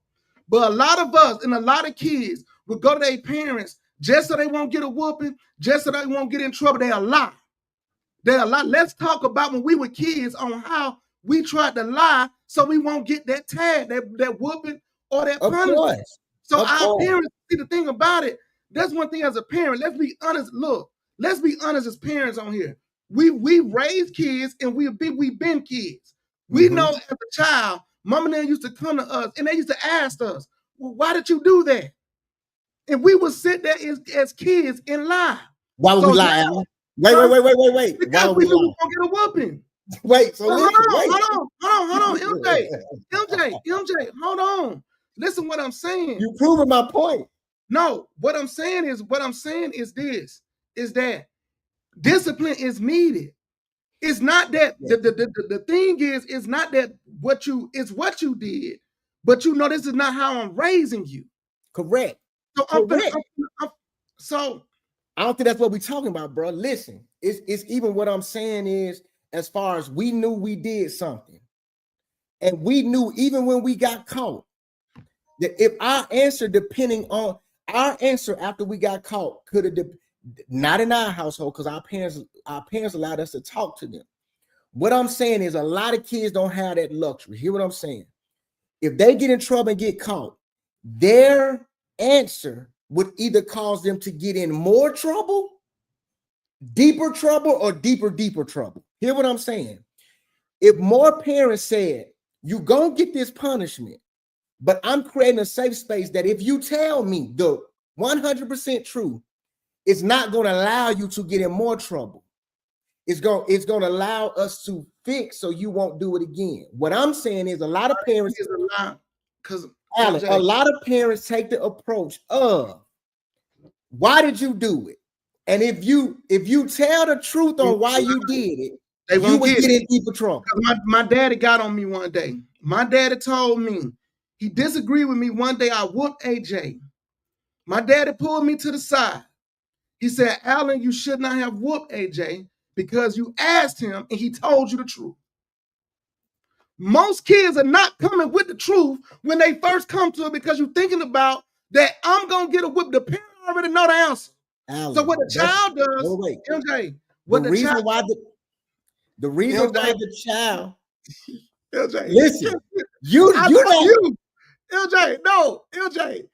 but a lot of us and a lot of kids will go to their parents just so they won't get a whooping, just so they won't get in trouble. They a lie. Let's talk about when we were kids on how we tried to lie so we won't get that tag, that whooping or that punishment. So our parents, see, the thing about it, that's one thing as a parent. Let's be honest. Look, let's be honest as parents on here. We raised kids and we've been kids. We know as a child, mom and dad used to come to us and they used to ask us, well, why did you do that? And we would sit there as kids and lie. Why would we lie, Alan? Wait. Because we knew we were gonna get a whooping. Wait, so Hold listen, on, wait. hold on, MJ, hold on. Listen what I'm saying. You proving my point. No, what I'm saying is this, is that discipline is needed. It's not that the thing is, it's not that what you did, but you know this is not how I'm raising you. Correct. So so I don't think that's what we're talking about, bro. Listen, it's even what I'm saying is, as far as we knew we did something, and we knew even when we got caught, that if our answer, depending on our answer after we got caught, could have not in our household, because our parents allowed us to talk to them. What I'm saying is a lot of kids don't have that luxury. Hear what I'm saying? If they get in trouble and get caught, their answer would either cause them to get in more trouble, deeper trouble, or deeper trouble. Hear what I'm saying? If more parents said, you gonna get this punishment, but I'm creating a safe space that if you tell me the 100% truth, it's not going to allow you to get in more trouble. It's going to allow us to fix so you won't do it again. What I'm saying is a lot of parents, Alan, a lot of parents take the approach of, why did you do it? And if you tell the truth on why you did it, you would get in deeper trouble. My daddy got on me one day. My daddy told me, he disagreed with me one day. I whooped AJ. My daddy pulled me to the side. He said, Alan, you should not have whooped AJ because you asked him and he told you the truth. Most kids are not coming with the truth when they first come to it because you're thinking about that I'm going to get a whip. The parent already know the answer. Alan, so what the child does, MJ, what the reason why the child, LJ, listen, you LJ, no, LJ,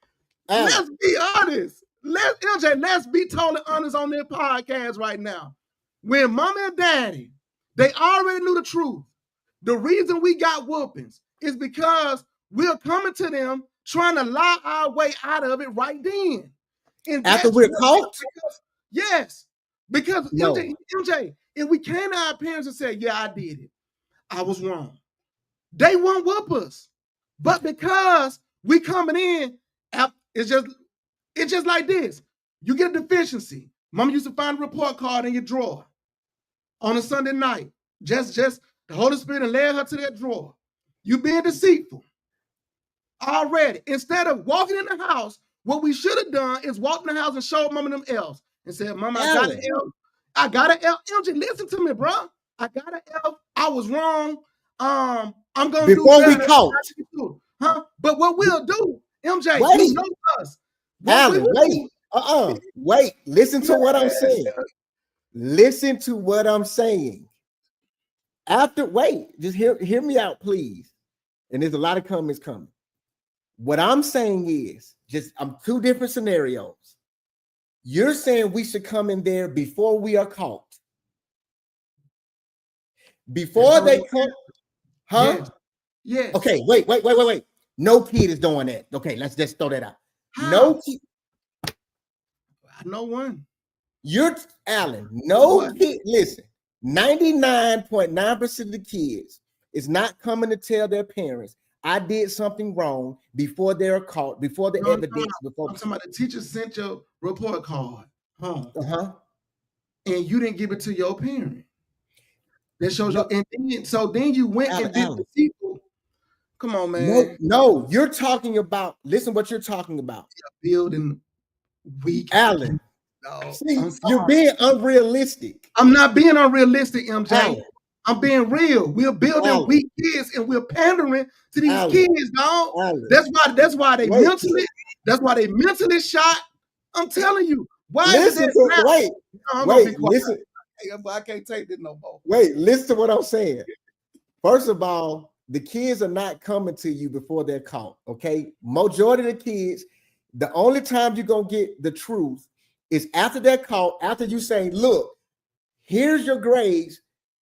let's be honest. Let's be totally honest on their podcast right now. When mom and daddy, they already knew the truth. The reason we got whoopings is because we're coming to them trying to lie our way out of it right then. And after we're caught? Yes. Because no. MJ, if we came to our parents and said, yeah, I did it, I was wrong, they won't whoop us. But because we coming in, it's just like this. You get a deficiency. Mama used to find a report card in your drawer on a Sunday night. Just the Holy Spirit led her to that drawer. You being deceitful already. Instead of walking in the house, what we should have done is walk in the house and show Mama them L's and said, Mama, I got an L. I got an L. MJ, listen to me, bro. I got an L. I was wrong. I'm going to do better. Before we caught. Huh? But what we'll do, MJ, you know us. Alan, wait. Listen to what I'm saying. Listen to what I'm saying. Just hear me out, please. And there's a lot of comments coming. What I'm saying is, I'm two different scenarios. You're saying we should come in there before we are caught. Before they come, huh? Yeah. Okay, wait. No kid is doing that. Okay, let's just throw that out. How? No kid. No one. You're Alan. No kid. Listen, 99.9% of the kids is not coming to tell their parents, I did something wrong before they're caught, before the evidence. Before I'm talking about the teacher sent your report card home. And you didn't give it to your parent. That shows you. And so then you went and did the sequel. Come on, man. No, you're talking about, listen what you're talking about. Building weak. Alan. No, see, you're being unrealistic. I'm not being unrealistic, MJ. Alan. I'm being real. We're building weak kids and we're pandering to these kids, dog. That's why they mentally shot. I'm telling you. Why listen is that? Listen. I can't take this no more. Wait, listen to what I'm saying. First of all, the kids are not coming to you before they're caught. Okay. Majority of the kids, the only time you're gonna get the truth is after they're caught, after you say, look, here's your grades,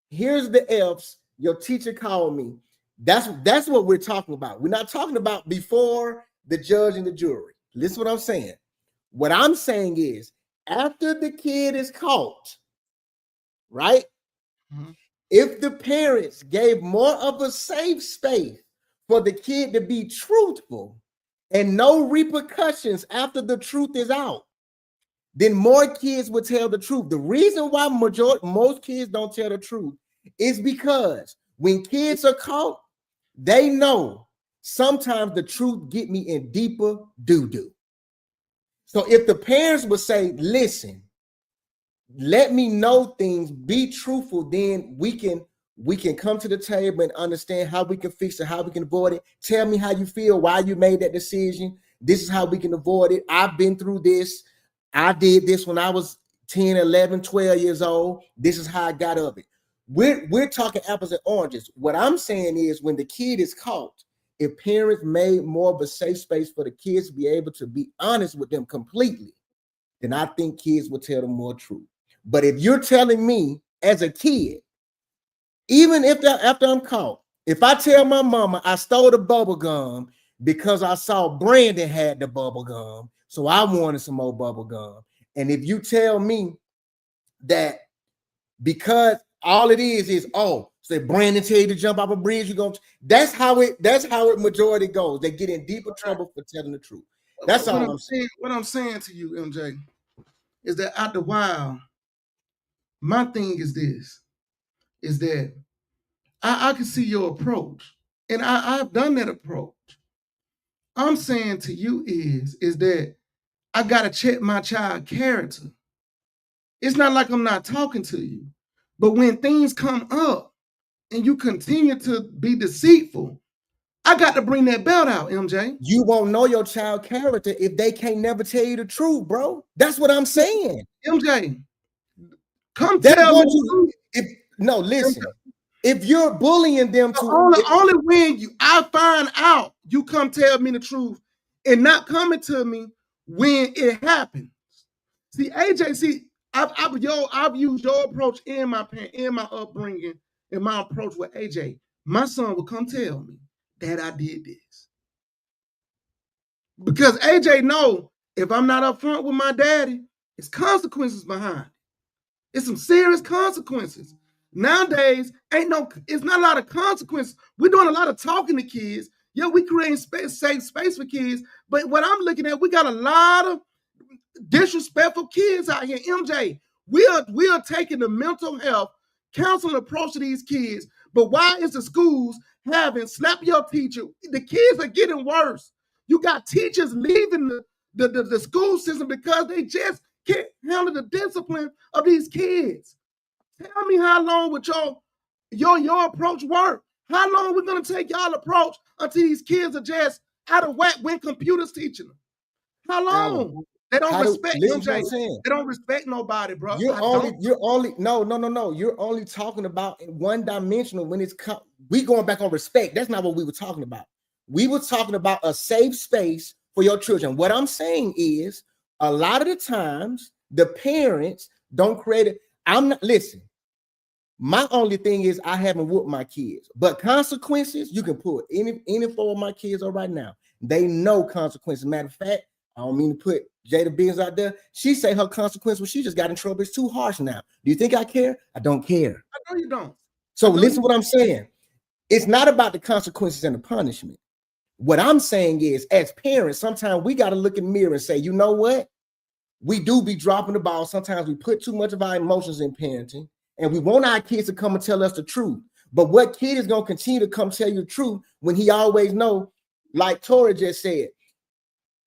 here's the F's, your teacher called me. That's what we're talking about. We're not talking about before the judge and the jury. Listen what I'm saying. What I'm saying is after the kid is caught, right? Mm-hmm. If the parents gave more of a safe space for the kid to be truthful and no repercussions after the truth is out, then more kids would tell the truth. The reason why most kids don't tell the truth is because when kids are caught, they know sometimes the truth get me in deeper doo-doo. So if the parents would say, listen, let me know things, be truthful, then we can come to the table and understand how we can fix it, how we can avoid it. Tell me how you feel, why you made that decision. This is how we can avoid it. I've been through this. I did this when I was 10, 11, 12 years old. This is how I got of it. We're talking apples and oranges. What I'm saying is when the kid is caught, if parents made more of a safe space for the kids to be able to be honest with them completely, then I think kids will tell them more truth. But if you're telling me as a kid, even if after I'm caught, if I tell my mama I stole the bubble gum because I saw Brandon had the bubble gum, so I wanted some more bubble gum. And if you tell me that because all it is, say Brandon tell you to jump off a bridge, you're going to, that's how it majority goes. They get in deeper trouble for telling the truth. That's all I'm saying. What I'm saying to you, MJ, is that after a while, my thing is this, is that I can see your approach, and I've done that approach. I'm saying to you is that I got to check my child character. It's not like I'm not talking to you, but when things come up and you continue to be deceitful, I got to bring that belt out, MJ. You won't know your child character if they can't never tell you the truth, bro. That's what I'm saying. MJ, come tell me. Listen. If you're bullying them to only when I find out, you come tell me the truth and not coming to me when it happens. See, AJ, I've used your approach in my upbringing, and my approach with AJ. My son will come tell me that I did this. Because AJ know if I'm not upfront with my daddy, it's consequences behind it. It's some serious consequences. Nowadays, it's not a lot of consequences. We're doing a lot of talking to kids. Yeah, we creating safe space for kids. But what I'm looking at, we got a lot of disrespectful kids out here. MJ, we are taking the mental health counseling approach to these kids. But why is the schools having slap your teacher? The kids are getting worse. You got teachers leaving the school system because they just can't handle the discipline of these kids. Tell me how long would your approach work? How long are we going to take y'all approach until these kids are just out of whack when computers teaching them? How long? They don't respect MJ. They don't respect nobody, bro. You're only talking about one dimensional when it's we going back on respect. That's not what we were talking about. We were talking about a safe space for your children. What I'm saying is a lot of the times the parents don't create it. Listen. My only thing is I haven't whooped my kids, but consequences, you can put any four of my kids on right now. They know consequences. Matter of fact, I don't mean to put Jada Beans out there. She say her consequence when she just got in trouble is too harsh now. Do you think I care? I don't care. I know you don't. So listen what I'm saying. It's not about the consequences and the punishment. What I'm saying is, as parents, sometimes we got to look in the mirror and say, you know what? We do be dropping the ball. Sometimes we put too much of our emotions in parenting. And we want our kids to come and tell us the truth. But what kid is going to continue to come tell you the truth when he always know, like Tori just said,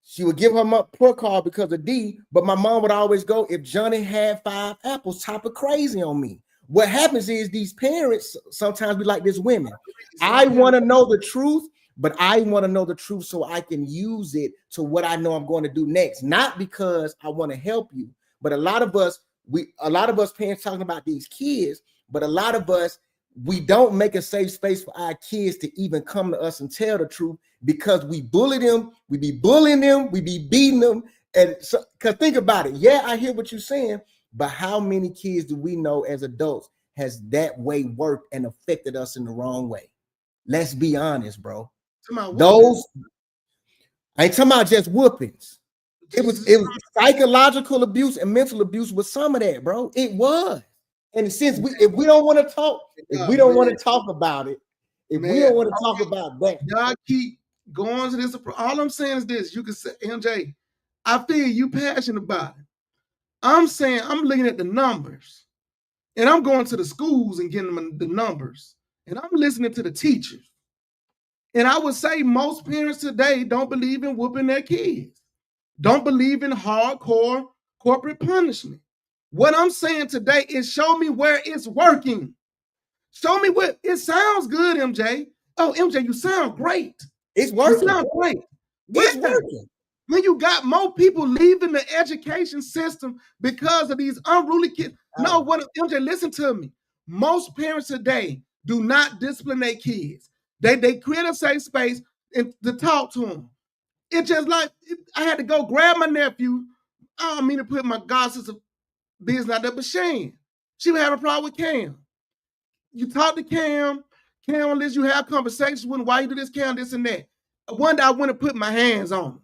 she would give her mom poor card because of D, but my mom would always go, if Johnny had 5 apples, type of crazy on me. What happens is these parents sometimes be like this women. I want to know the truth, but I want to know the truth so I can use it to what I know I'm going to do next. Not because I want to help you, but a lot of us parents talking about these kids, but a lot of us, we don't make a safe space for our kids to even come to us and tell the truth because we bully them, we be bullying them, we be beating them. And so, because think about it. Yeah, I hear what you're saying, but how many kids do we know as adults has that way worked and affected us in the wrong way? Let's be honest, bro. I ain't talking about just whoopings. It was psychological abuse and mental abuse with some of that, bro. It was. And since if we don't want to talk, if we don't want to talk about it, if we don't want to talk about that, y'all keep going to this. All I'm saying is this: you can say, MJ, I feel you passionate about it. I'm saying I'm looking at the numbers, and I'm going to the schools and getting them the numbers, and I'm listening to the teachers. And I would say most parents today don't believe in whooping their kids, don't believe in hardcore corporate punishment. What I'm saying today is show me where it's working. Show me what it sounds good, MJ. Oh, MJ, you sound great. It's working. You sound great. It's working. When you got more people leaving the education system because of these unruly kids. No, what MJ, listen to me. Most parents today do not discipline their kids. They create a safe space and to talk to them. It's just like I had to go grab my nephew. I don't mean to put my god sister business out there, but Shane, she was having a problem with Cam. You talk to Cam will let you have conversations with him. Why you do this, Cam, this and that. One day I went and put my hands on him.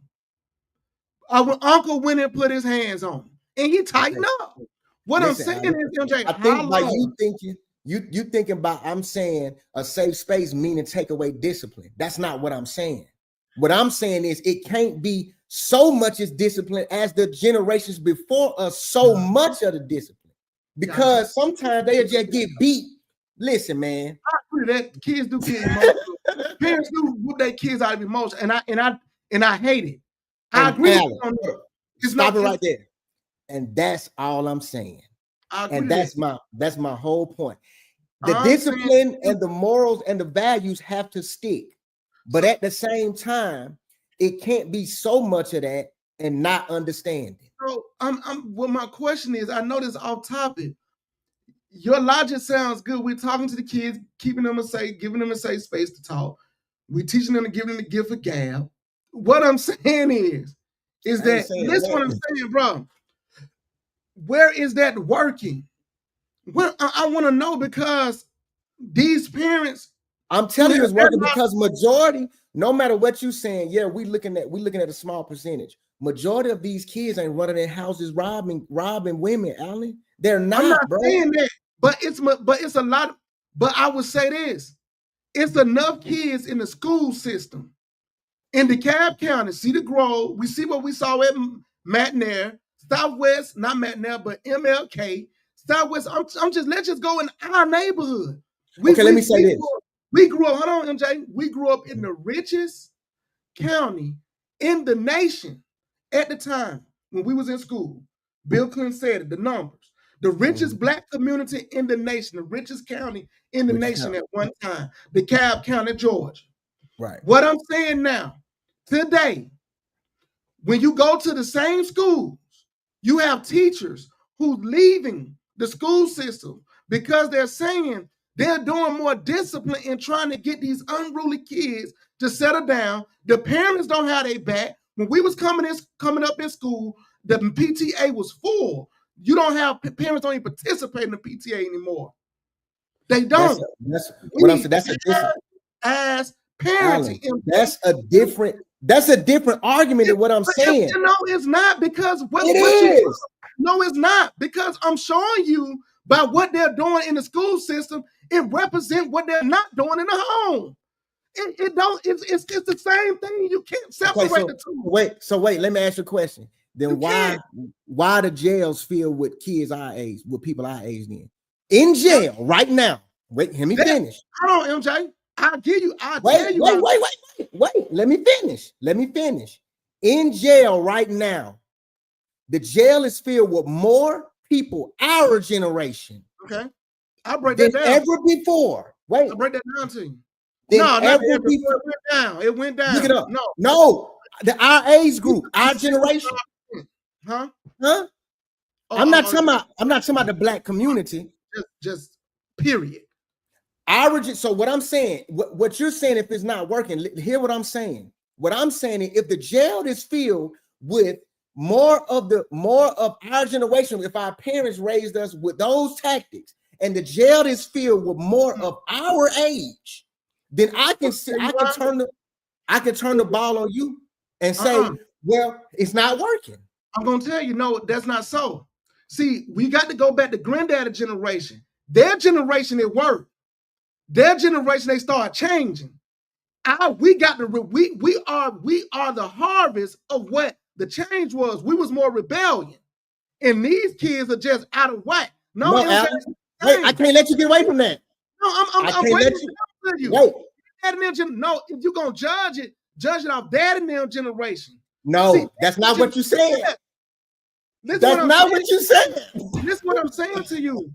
Uncle went and put his hands on him, and he tightened up. What I'm saying is, MJ, I think by you thinking. You thinking about, I'm saying a safe space meaning take away discipline. That's not what I'm saying. What I'm saying is it can't be so much as discipline as the generations before us, so much of the discipline. Because sometimes they'll just get beat. Listen, man. I agree that kids do get emotional. Parents do whoop their kids out of emotion, and I hate it. I agree with you on that. Stop it right there. And that's all I'm saying. And that's my whole point. The discipline and the morals and the values have to stick, but at the same time, it can't be so much of that and not understand it. So what my question is, I know this off topic. Your logic sounds good. We're talking to the kids, keeping them giving them a safe space to talk. We're teaching them to give them the gift of gab. What I'm saying is that listen what I'm saying, bro. Where is that working? Well, I want to know, because these parents, I'm telling you, it's working because majority, no matter what you're saying, yeah, we're looking at a small percentage. Majority of these kids ain't running their houses robbing women, Alan. They're not. I'm not saying that, but it's a lot. But I would say this: it's enough kids in the school system in DeKalb County, Cedar Grove. We see what we saw at McNair, Southwest, not McNair, but MLK. Southwest, let's just go in our neighborhood. Let me say this. We grew up, hold on, MJ. We grew up in the richest county in the nation at the time when we was in school. Bill Clinton said it, the numbers. The richest black community in the nation, the richest county in the nation at one time, DeKalb County, Georgia. Right. What I'm saying now, today, when you go to the same schools, you have teachers who's leaving the school system because they're saying they're doing more discipline in trying to get these unruly kids to settle down. The parents don't have their back. When we was coming up in school, the PTA was full. You don't have parents don't even participate in the PTA anymore. They don't. That's what I'm saying. That's a different as parenting. That's a different argument than what I'm saying. No, it's not, because it is. No, it's not, because I'm showing you by what they're doing in the school system, it represents what they're not doing in the home. It's the same thing. You can't separate the two. Wait, let me ask you a question. Then why the jails filled with kids our age, with people our age then? In jail right now. Wait, let me finish. Hold on, MJ. Wait. Let me finish. In jail right now, the jail is filled with more people our generation. Okay. I'll break that down. Ever before. Wait. I'll break that down to you. It went down. Look it up. No. Our age group, our generation. Huh? I'm not talking about the black community. Just period. So what I'm saying, what you're saying, if it's not working, hear what I'm saying. What I'm saying is, if the jail is filled with more of our generation, if our parents raised us with those tactics, and the jail is filled with more of our age, then I can turn the ball on you and say, well, it's not working. I'm gonna tell you, no, that's not so. See, we got to go back to granddaddy generation. Their generation, it worked. Their generation, they start changing. We are the harvest of what the change was. We was more rebellion, and these kids are just out of whack. No, Alex, wait, I can't let you get away from that. No, I'm waiting for you. Wait. No, if you're gonna judge it off dad and them generation. No, see, that's not what you said. That's not what you said. This is what I'm saying to you.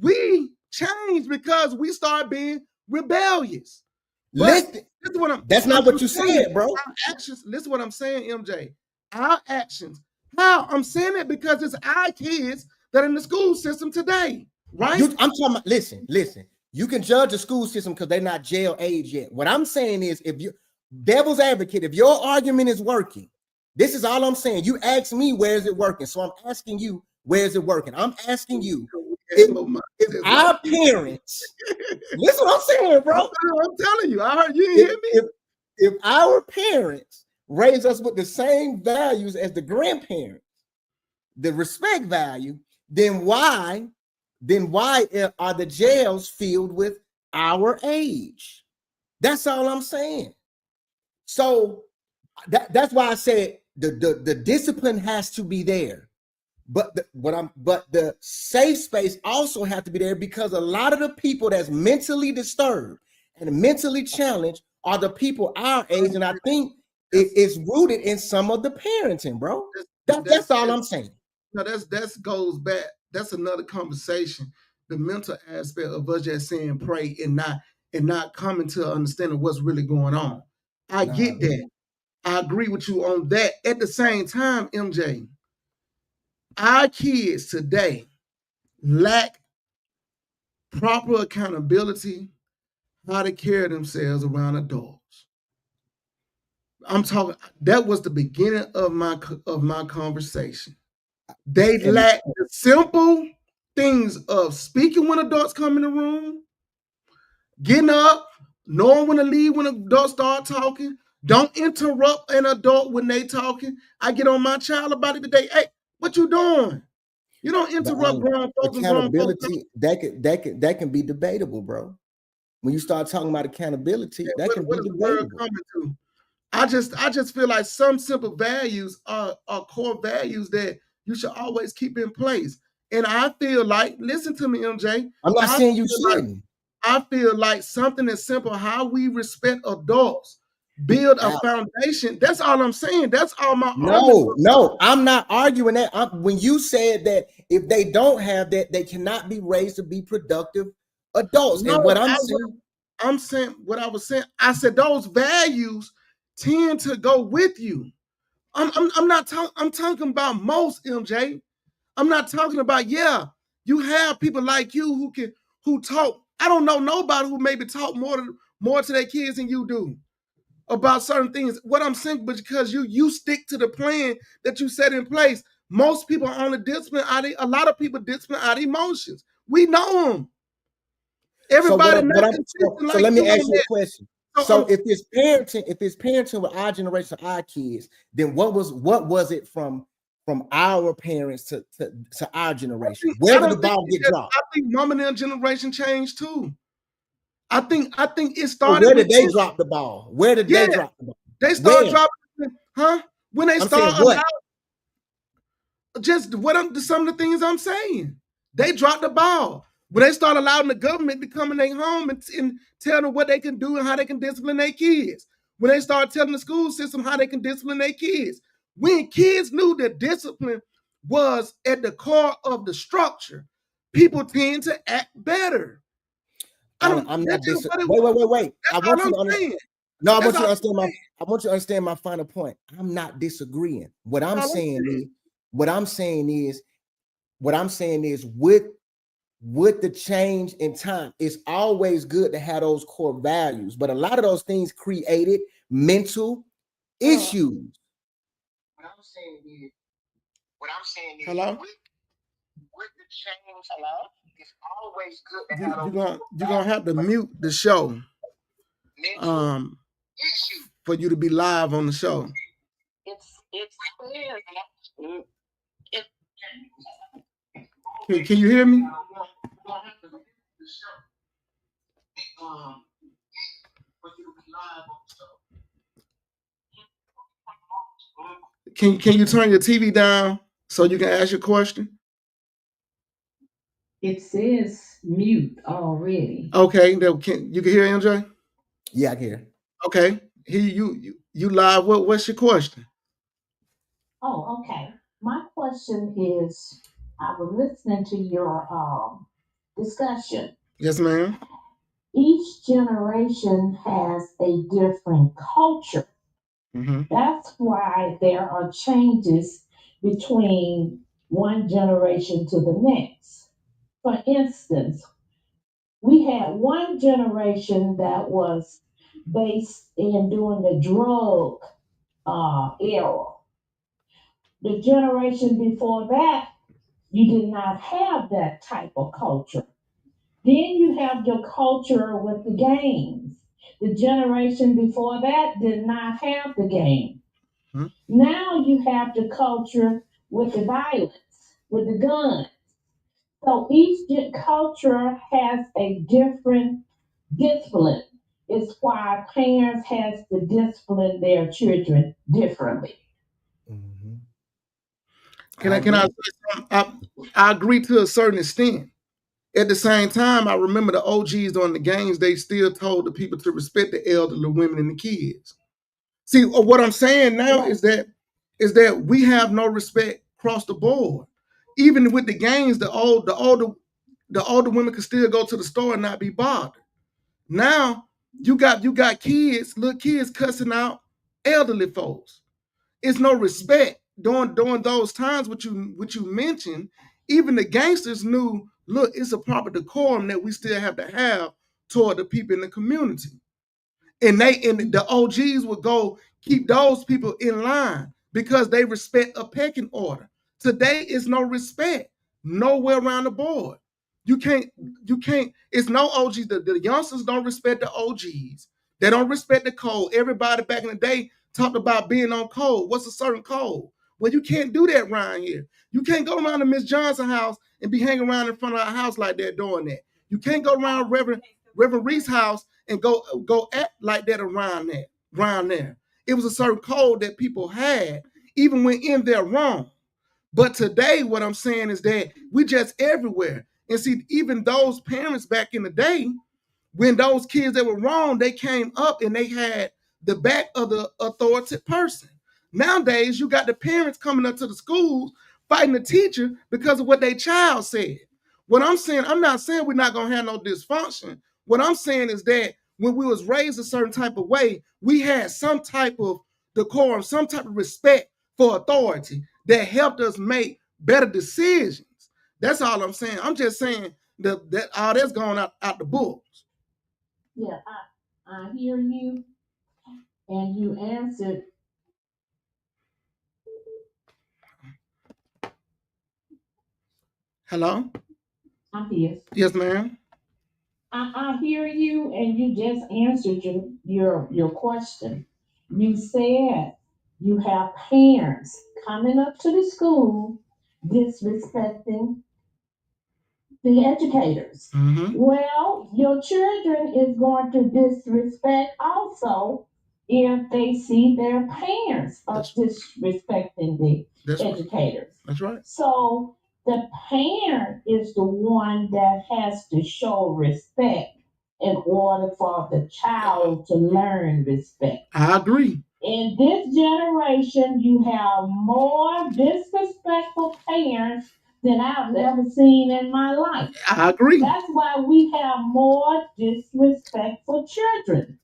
We changed because we started being rebellious. Listen, that's not what you said, bro. Our actions, listen to what I'm saying, MJ. Our actions. How? I'm saying it because it's our kids that are in the school system today, right? I'm talking about, listen. You can judge the school system because they're not jail age yet. What I'm saying is, if you devil's advocate, if your argument is working, this is all I'm saying. You ask me, where is it working? So I'm asking you, where is it working? I'm asking you, if our parents, listen what I'm saying, bro. I'm telling you, I heard you hear me. If our parents raise us with the same values as the grandparents, the respect value, then why are the jails filled with our age? That's all I'm saying. So that's why I said the discipline has to be there, but the safe space also have to be there, because a lot of the people that's mentally disturbed and mentally challenged are the people our age, and I think it's rooted in some of the parenting, bro. That's all I'm saying. No, that goes back. That's another conversation. The mental aspect of us just saying pray and not coming to understanding what's really going on. I get that. I agree with you on that. At the same time, MJ, our kids today lack proper accountability, how to carry themselves around adults. I'm talking. That was the beginning of my conversation. They lack the simple things of speaking when adults come in the room, getting up, knowing when to leave when adults start talking. Don't interrupt an adult when they talking. I get on my child about it today. Hey, what you doing? You don't interrupt grown folks. Accountability, that can be debatable, bro. When you start talking about accountability, that can be debatable. I just feel like some simple values are core values that you should always keep in place. And I feel like, listen to me, MJ. I'm not saying you shouldn't. I feel like something as simple, how we respect adults, build a foundation. That's all I'm saying. That's all my No, I'm not arguing that. When you said that if they don't have that, they cannot be raised to be productive adults. No, and what I'm saying, what I was saying, I said those values tend to go with you. I'm not talking. I'm talking about most, MJ. I'm not talking about, you have people like you who talk. I don't know nobody who maybe talk more to their kids than you do about certain things. What I'm saying, but because you stick to the plan that you set in place. Most people are only discipline a lot of people discipline out of emotions. We know them. Everybody. So let me ask you a question. So if it's parenting with our generation, our kids, then what was it from our parents to our generation? Where did the ball get dropped? I think mom and their generation changed too. I think it started. Where did they drop the ball? Where did they drop the ball? They started dropping, when they started just some of the things I'm saying. They dropped the ball. When they start allowing the government to come in their home and tell them what they can do and how they can discipline their kids. When they start telling the school system how they can discipline their kids. When kids knew that discipline was at the core of the structure, people tend to act better. I'm not wait. I want you to understand my final point. I'm not disagreeing. What I'm saying is with the change in time, it's always good to have those core values, but a lot of those things created mental issues. What I'm saying is hello? With the change, it's always good to have you're gonna have to mute the show for you to be live on the show. It's clear that Can you hear me? Can you turn your TV down so you can ask your question? It says mute already. Okay, you can hear MJ? Yeah, I can hear. Okay, here you live. What's your question? Oh, okay. My question is, I was listening to your discussion. Yes, ma'am. Each generation has a different culture. Mm-hmm. That's why there are changes between one generation to the next. For instance, we had one generation that was based in doing the drug era. The generation before that, you did not have that type of culture. Then you have your culture with the games. The generation before that did not have the game. Hmm. Now you have the culture with the violence, with the guns. So each culture has a different discipline. It's why parents has to discipline their children differently. Mm-hmm. Can I say something? I agree to a certain extent. At the same time, I remember the OGs on the games, they still told the people to respect the elderly women and the kids. See, what I'm saying now is that we have no respect across the board. Even with the games, the older women can still go to the store and not be bothered. Now you got kids, little kids cussing out elderly folks. It's no respect during those times. What you mentioned, even the gangsters knew. Look, it's a proper decorum that we still have to have toward the people in the community, and the OGs would go keep those people in line because they respect a pecking order. Today is no respect nowhere around the board. You can't. It's no OGs. The youngsters don't respect the OGs. They don't respect the code. Everybody back in the day talked about being on code. What's a certain code? Well, you can't do that around here. You can't go around to Miss Johnson house and be hanging around in front of our house like they're doing that. You can't go around Reverend Reese's house and go act like that around there. It was a certain code that people had, even when in there wrong. But today, what I'm saying is that we just everywhere. And see, even those parents back in the day, when those kids that were wrong, they came up and they had the back of the authoritative person. Nowadays, you got the parents coming up to the schools fighting the teacher because of what their child said. What I'm saying, I'm not saying we're not gonna have no dysfunction. What I'm saying is that when we was raised a certain type of way, we had some type of decorum, some type of respect for authority that helped us make better decisions. That's all I'm saying. I'm just saying that all that's going out the books. Yeah, I hear you, and you answered. Hello? I'm here. Yes, ma'am. I hear you, and you just answered your question. You said you have parents coming up to the school disrespecting the educators. Mm-hmm. Well, your children is going to disrespect also if they see their parents are disrespecting the educators. That's right. So the parent is the one that has to show respect in order for the child to learn respect. I agree. In this generation, you have more disrespectful parents than I've ever seen in my life. I agree. That's why we have more disrespectful children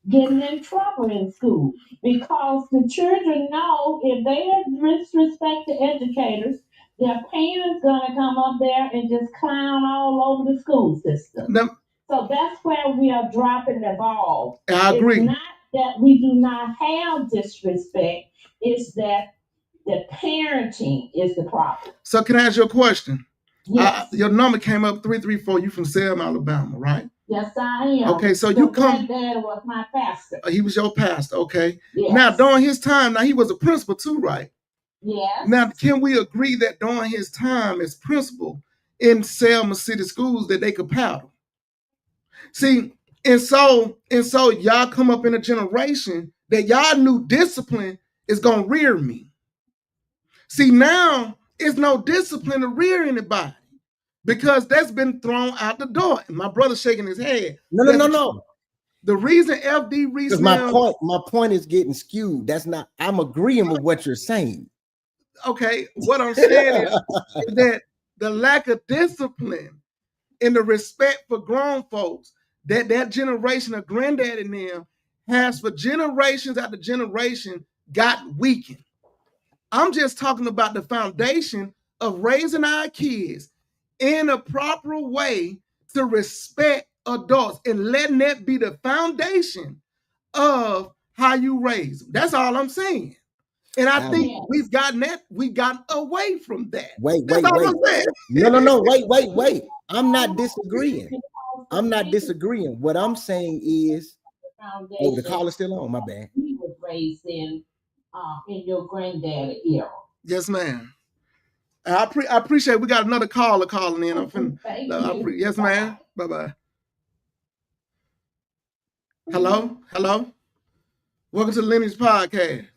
getting in trouble in school, because the children know if they disrespect the educators, their parents gonna come up there and just clown all over the school system. Now, so that's where we are dropping the ball. I agree. It's not that we do not have disrespect, it's that the parenting is the problem. So can I ask you a question? Yes. Your number came up 334. You from Selma, Alabama, right? Yes, I am. Okay, so you come. Dad was my pastor. He was your pastor, okay? Yes. Now, during his time, now he was a principal too, right? Yes. Now, can we agree that during his time as principal in Selma City schools that they could paddle. See, and so y'all come up in a generation that y'all knew discipline is gonna rear me. See, now it's no discipline to rear anybody because that's been thrown out the door. And my brother's shaking his head. No. The reason FD Reese, my point is getting skewed. That's not. I'm agreeing with what you're saying. Okay, what I'm saying is that the lack of discipline and the respect for grown folks that generation of granddaddy and them has for generations after generation got weakened. I'm just talking about the foundation of raising our kids in a proper way to respect adults and letting that be the foundation of how you raise them. That's all I'm saying. And I think we've gotten away from that. Wait. I'm saying. No. Wait. I'm not disagreeing. What I'm saying is, the call is still on. My bad. We were raised in your granddaddy era. Yes, ma'am. I appreciate. We got another caller calling in. Yes, ma'am. Bye. Hello. Welcome to the Lineage Podcast.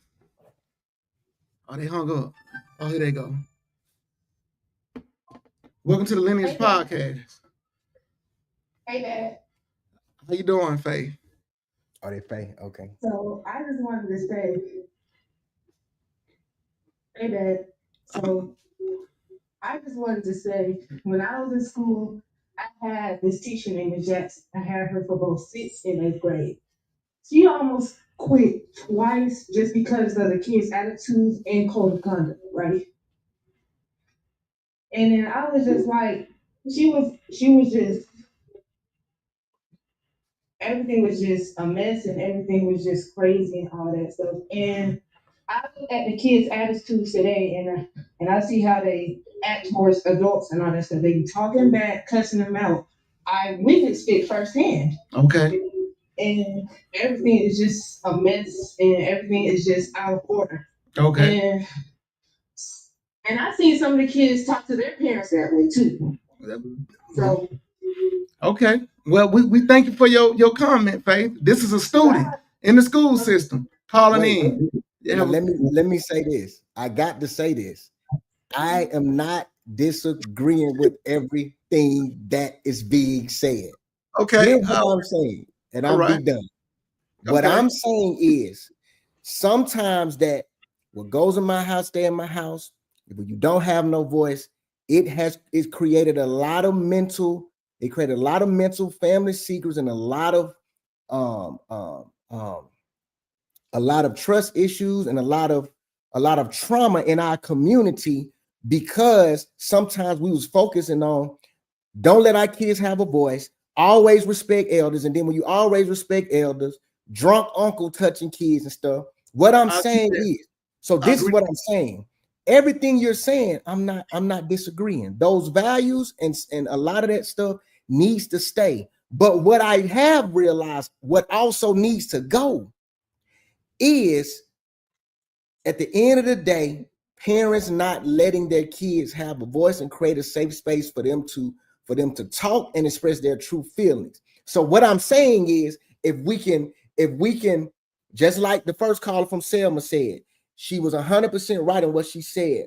Oh, they hung up. Oh, here they go. Welcome to the Lineage Podcast. Hey, Dad. How you doing, Faye? Oh, they Faye. Okay. So I just wanted to say, hey, Dad. So I just wanted to say, when I was in school, I had this teacher named Ms. Jackson. I had her for both 6th and 8th grade. She almost quit twice just because of the kids' attitudes and code of conduct, right? And then I was just like, she was just, everything was just a mess and everything was just crazy and all that stuff. And I look at the kids' attitudes today and I see how they act towards adults and all that stuff. They be talking back, cussing them out. I witnessed it firsthand. Okay. And everything is just a mess and everything is just out of order. Okay. And I seen some of the kids talk to their parents that way too. So okay. Well, we thank you for your comment, Faith. This is a student in the school system calling in. Yeah. Let me say this. I got to say this. I am not disagreeing with everything that is being said. Okay. Here's what I'm saying, and I'll be done. What I'm saying is sometimes that what goes in my house, stay in my house. When you don't have no voice, it's created a lot of mental family secrets and a lot of trust issues and a lot of trauma in our community, because sometimes we was focusing on don't let our kids have a voice, always respect elders, and then when you always respect elders, drunk uncle touching kids and stuff. What I'm saying is, so this is what I'm saying. Everything you're saying, I'm not disagreeing. Those values and a lot of that stuff needs to stay. But what I have realized, what also needs to go is, at the end of the day, parents not letting their kids have a voice and create a safe space for them to talk and express their true feelings. So what I'm saying is, if we can, just like the first caller from Selma said, she was 100% right in what she said.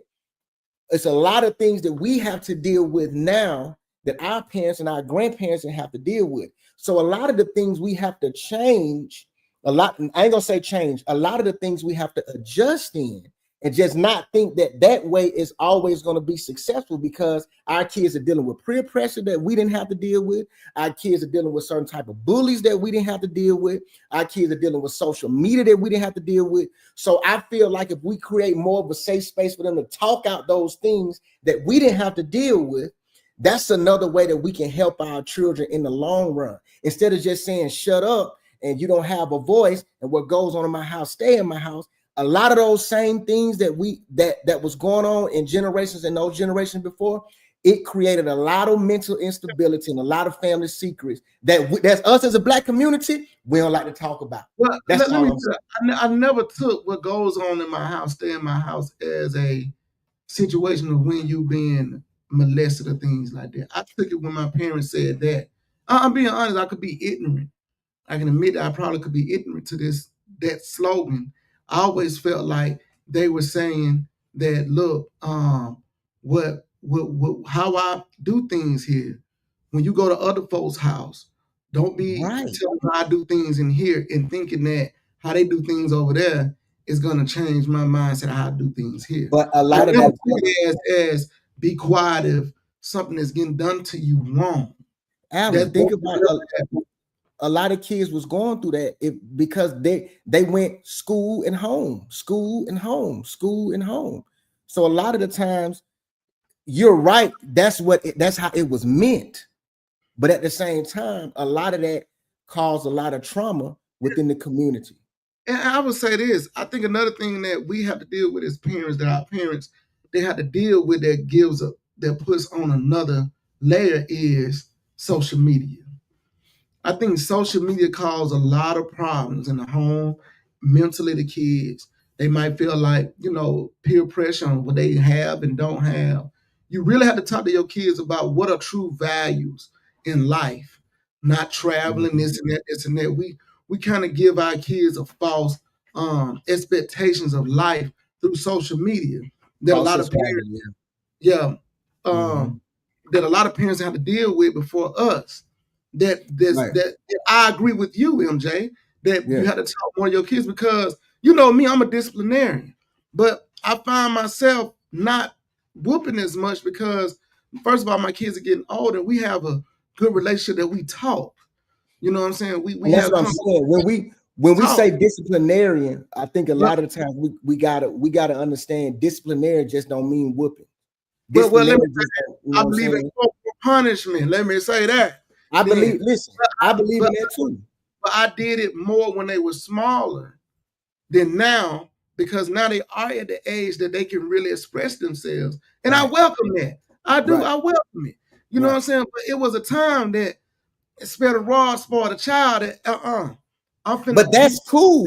It's a lot of things that we have to deal with now that our parents and our grandparents didn't have to deal with. So a lot of the things we have to change, I ain't gonna say change, a lot of the things we have to adjust in, and just not think that way is always going to be successful, because our kids are dealing with peer pressure that we didn't have to deal with. Our kids are dealing with certain type of bullies that we didn't have to deal with. Our kids are dealing with social media that we didn't have to deal with. So I feel like if we create more of a safe space for them to talk out those things that we didn't have to deal with, that's another way that we can help our children in the long run. Instead of just saying, shut up and you don't have a voice and what goes on in my house, stay in my house. A lot of those same things that was going on in generations and those generations before, it created a lot of mental instability and a lot of family secrets that's us as a Black community, we don't like to talk about. Well, that's let me I never took what goes on in my house, stay in my house, as a situation of when you being molested or things like that. I took it when my parents said that. I'm being honest, I could be ignorant. I can admit that I probably could be ignorant to that slogan. I always felt like they were saying that, look, how I do things here. When you go to other folks' house, don't be Right. telling them how I do things in here and thinking that how they do things over there is gonna change my mindset of how I do things here. But a lot of never that, see it as be quiet if something is getting done to you wrong. Alan, think about a lot of kids was going through that because they went school and home, school and home, school and home. So a lot of the times, you're right. That's how it was meant. But at the same time, a lot of that caused a lot of trauma within the community. And I would say this, I think another thing that we have to deal with as parents, that our parents, they have to deal with that puts on another layer is social media. I think social media caused a lot of problems in the home, mentally the kids. They might feel like, peer pressure on what they have and don't have. You really have to talk to your kids about what are true values in life, not traveling, this and that. We kind of give our kids a false expectations of life through social media that a lot of parents, that a lot of parents have to deal with before us. That I agree with you, MJ, that you have to talk more to your kids because you know me, I'm a disciplinarian, but I find myself not whooping as much because first of all, my kids are getting older. We have a good relationship that we talk. You know what I'm saying? That's what I'm saying. When we say disciplinarian, I think a lot of the times we gotta understand disciplinarian just don't mean whooping. Well, let me say, I believe in corporal punishment. Let me say that. I believe in that too. But I did it more when they were smaller than now, because now they are at the age that they can really express themselves. And I welcome that. I do. I welcome it. You know what I'm saying? But it was a time that spare the rod, spoil the child. But that's cool.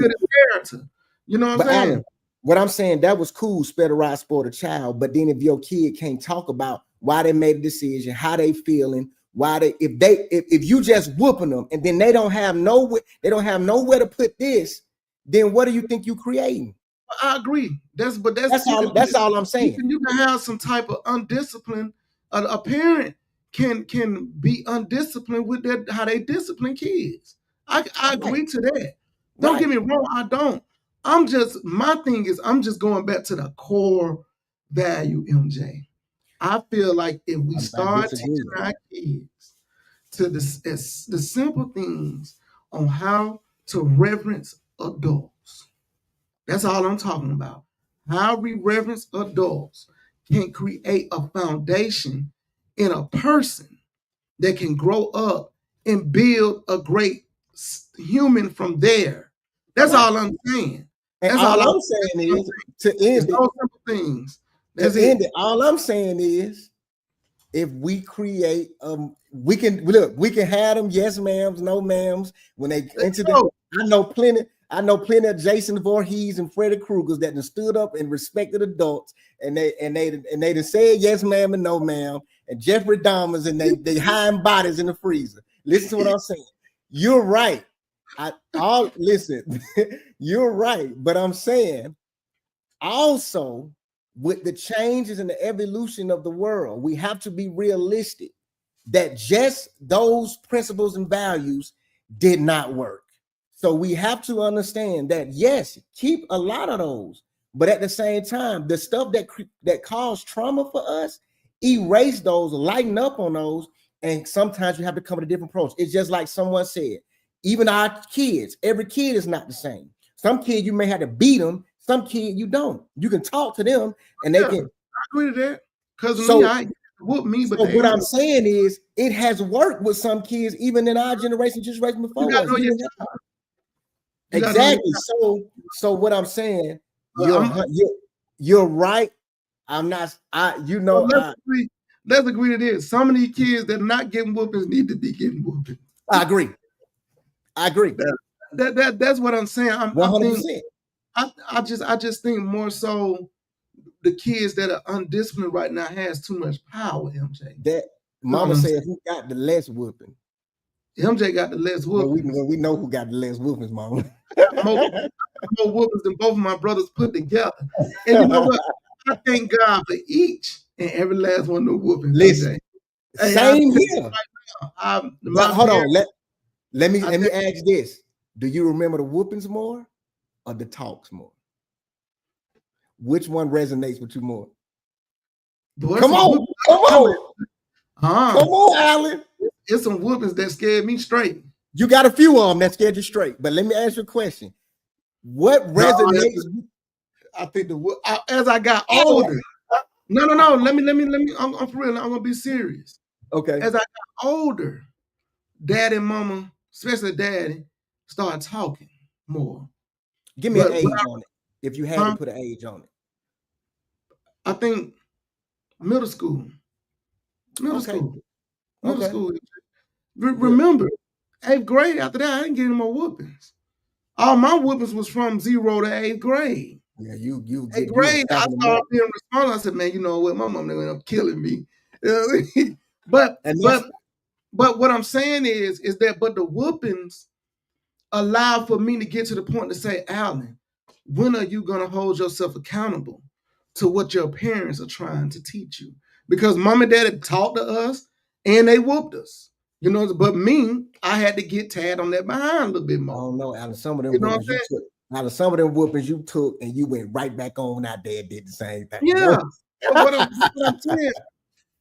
You know what I'm saying? Alan, what I'm saying, that was cool, spare the rod, spoil the child. But then if your kid can't talk about why they made a decision, how they feeling, if you just whooping them and then they don't have nowhere to put this, then what do you think you creating? I agree. That's all I'm saying. You can have some type of undisciplined. A parent can be undisciplined with how they discipline kids. I agree to that. Don't get me wrong. I don't. My thing is I'm just going back to the core value, MJ. I feel like if we start teaching our kids to the simple things on how to reverence adults, that's all I'm talking about. How we reverence adults can create a foundation in a person that can grow up and build a great human from there. That's all I'm saying. That's all I'm saying is to end those simple things. All I'm saying is, if we create, we can have them yes ma'ams, no ma'ams when they enter the. I know plenty of Jason Voorhees and Freddy Kruegers that stood up and respected adults, and they said yes ma'am and no ma'am, and Jeffrey Dahmers and they hiding bodies in the freezer. Listen to what I'm saying. You're right. Listen, you're right, but I'm saying also, with the changes and the evolution of the world, we have to be realistic that just those principles and values did not work. So we have to understand that, yes, keep a lot of those, but at the same time, the stuff that caused trauma for us, erase those, lighten up on those, and sometimes you have to come with a different approach. It's just like someone said, even our kids, every kid is not the same. Some kid you may have to beat them. Some kid you don't. You can talk to them, and they can. I agree to that. Because I whoop me, but what I'm saying is, it has worked with some kids, even in our generation, just right before us. Exactly. So what I'm saying, you're right. I'm not. Let's agree to this. Some of these kids that are not getting whoopings need to be getting whoopings. I agree. That's what I'm saying. 100%. I just think more so the kids that are undisciplined right now has too much power, MJ. That mama said who got the less whooping. MJ got the less whoopings. Well, we know who got the less whoopings, mama. more whoopings than both of my brothers put together. And you know what? I thank God for each and every last one of the whoopings. Listen, hey, same here. Right hold on. Let me ask you this. Do you remember the whoopings more or the talks more? Which one resonates with you more? Come on. Come on, Alan. It's some whoopings that scared me straight. You got a few of them that scared you straight. But let me ask you a question. What resonates? I think as I got older. No. Let me. I'm for real. I'm gonna be serious. Okay. As I got older, Dad and Mama, especially Daddy, started talking more. Give me an age on it. If you had to put an age on it, I think middle school. Middle school. Remember, 8th grade. After that, I didn't get any more whoopings. All my whoopings was from 0 to 8th grade. Yeah, you 8th grade, I started being responsible. I said, man, you know what? My mom ended up killing me. But what I'm saying is that the whoopings allow for me to get to the point to say, Alan, when are you gonna hold yourself accountable to what your parents are trying to teach you? Because mom and dad had taught to us and they whooped us. You know, but me, I had to get tagged on that behind a little bit more. I don't know, Alan. Some of them whoopings you took and you went right back on out there and did the same thing. Yeah.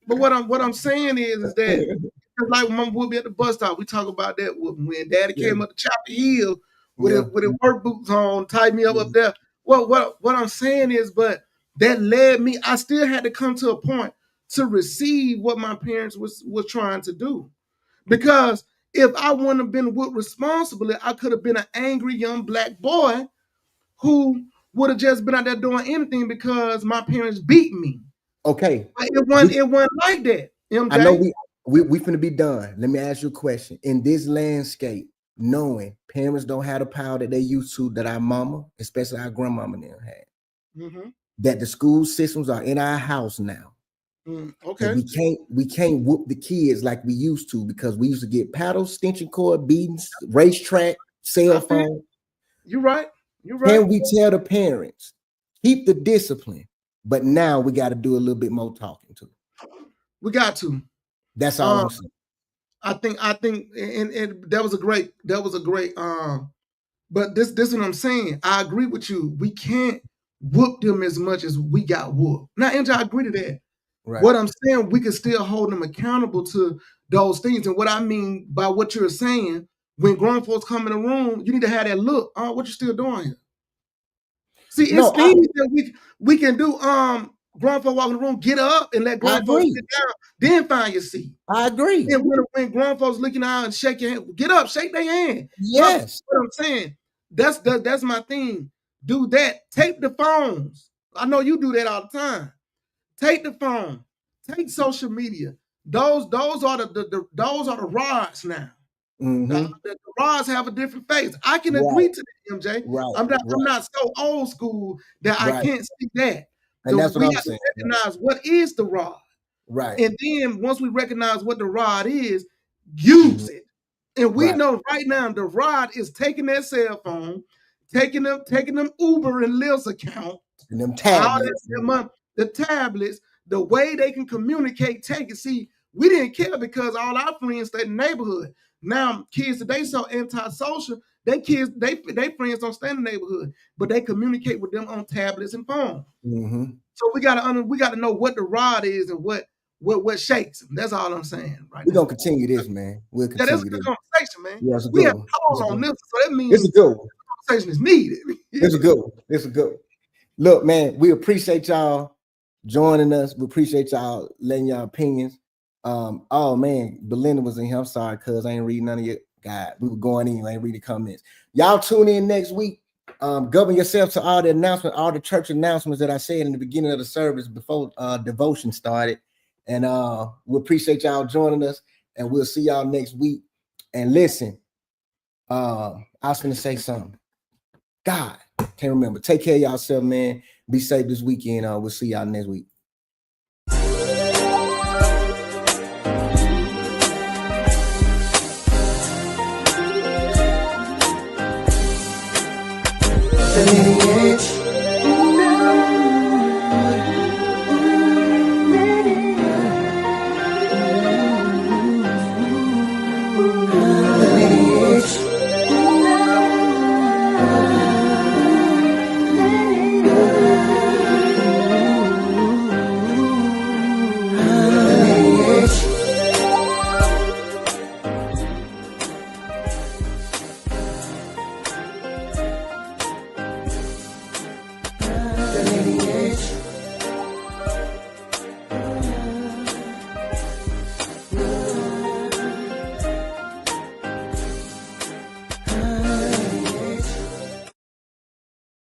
But what I'm saying is that like when mom whooped me at the bus stop, we talk about that whooping. When Daddy came up to Chapel Hill with his work boots on, tied me up there. Well, what I'm saying is, but that led me, I still had to come to a point to receive what my parents was trying to do. Because if I wouldn't have been whooped responsibly, I could have been an angry young black boy who would have just been out there doing anything because my parents beat me. Okay. But it wasn't like that. MJ. I know we finna be done. Let me ask you a question. In this landscape, knowing parents don't have the power that they used to, that our mama, especially our grandmama now had, that the school systems are in our house now. Okay. We can't whoop the kids like we used to, because we used to get paddles, extension cord, beatings, racetrack, cell phone. You're right. Can we tell the parents, keep the discipline, but now we got to do a little bit more talking to them? We got to. That's all I'm saying. I think, and that was a great. But this is what I'm saying. I agree with you. We can't whoop them as much as we got whooped. Now, MJ, I agree to that. Right. What I'm saying, we can still hold them accountable to those things. And what I mean by what you're saying, when grown folks come in the room, you need to have that look. What you still doing here? See, it's things that we can do. Grown folks walk in the room, get up and let grown folks sit down, then find your seat. I agree. And when grown folks looking out and shake your hand, get up, shake their hand. Yes. What I'm saying, that's my thing. Do that. Take the phones. I know you do that all the time. Take the phone. Take social media. Those are the rods now. The rods have a different face. I can agree to that, MJ. Right. I'm not so old school that I can't see that. And that's what I'm saying. Recognize what is the rod. Right. And then once we recognize what the rod is, use it. And we know right now the rod is taking that cell phone, taking them Uber and Lyft's account, and them tablets. The tablets, the way they can communicate, take it. See, we didn't care because all our friends stayed in the neighborhood. Now, kids today so antisocial, they friends don't stay in the neighborhood, but they communicate with them on tablets and phones. So we gotta know what the rod is and what shakes them. That's all I'm saying. Right. We're gonna continue this, man. We'll continue that's a good conversation, man. Yeah, it's a good we have one. calls on this, so that means it's a good one. Conversation is needed. It's a good one. It's a good one. Look, man, we appreciate y'all joining us. We appreciate y'all letting y'all opinions. Oh man, Belinda was in here. I'm sorry, cuz I ain't reading none of your God. We were going in, I ain't reading the comments. Y'all tune in next week. Govern yourself to all the announcements, all the church announcements that I said in the beginning of the service before devotion started. And we appreciate y'all joining us, and we'll see y'all next week. And listen, I was gonna say something. God can't remember. Take care of yourself, man. Be safe this weekend. We'll see y'all next week. The lineage.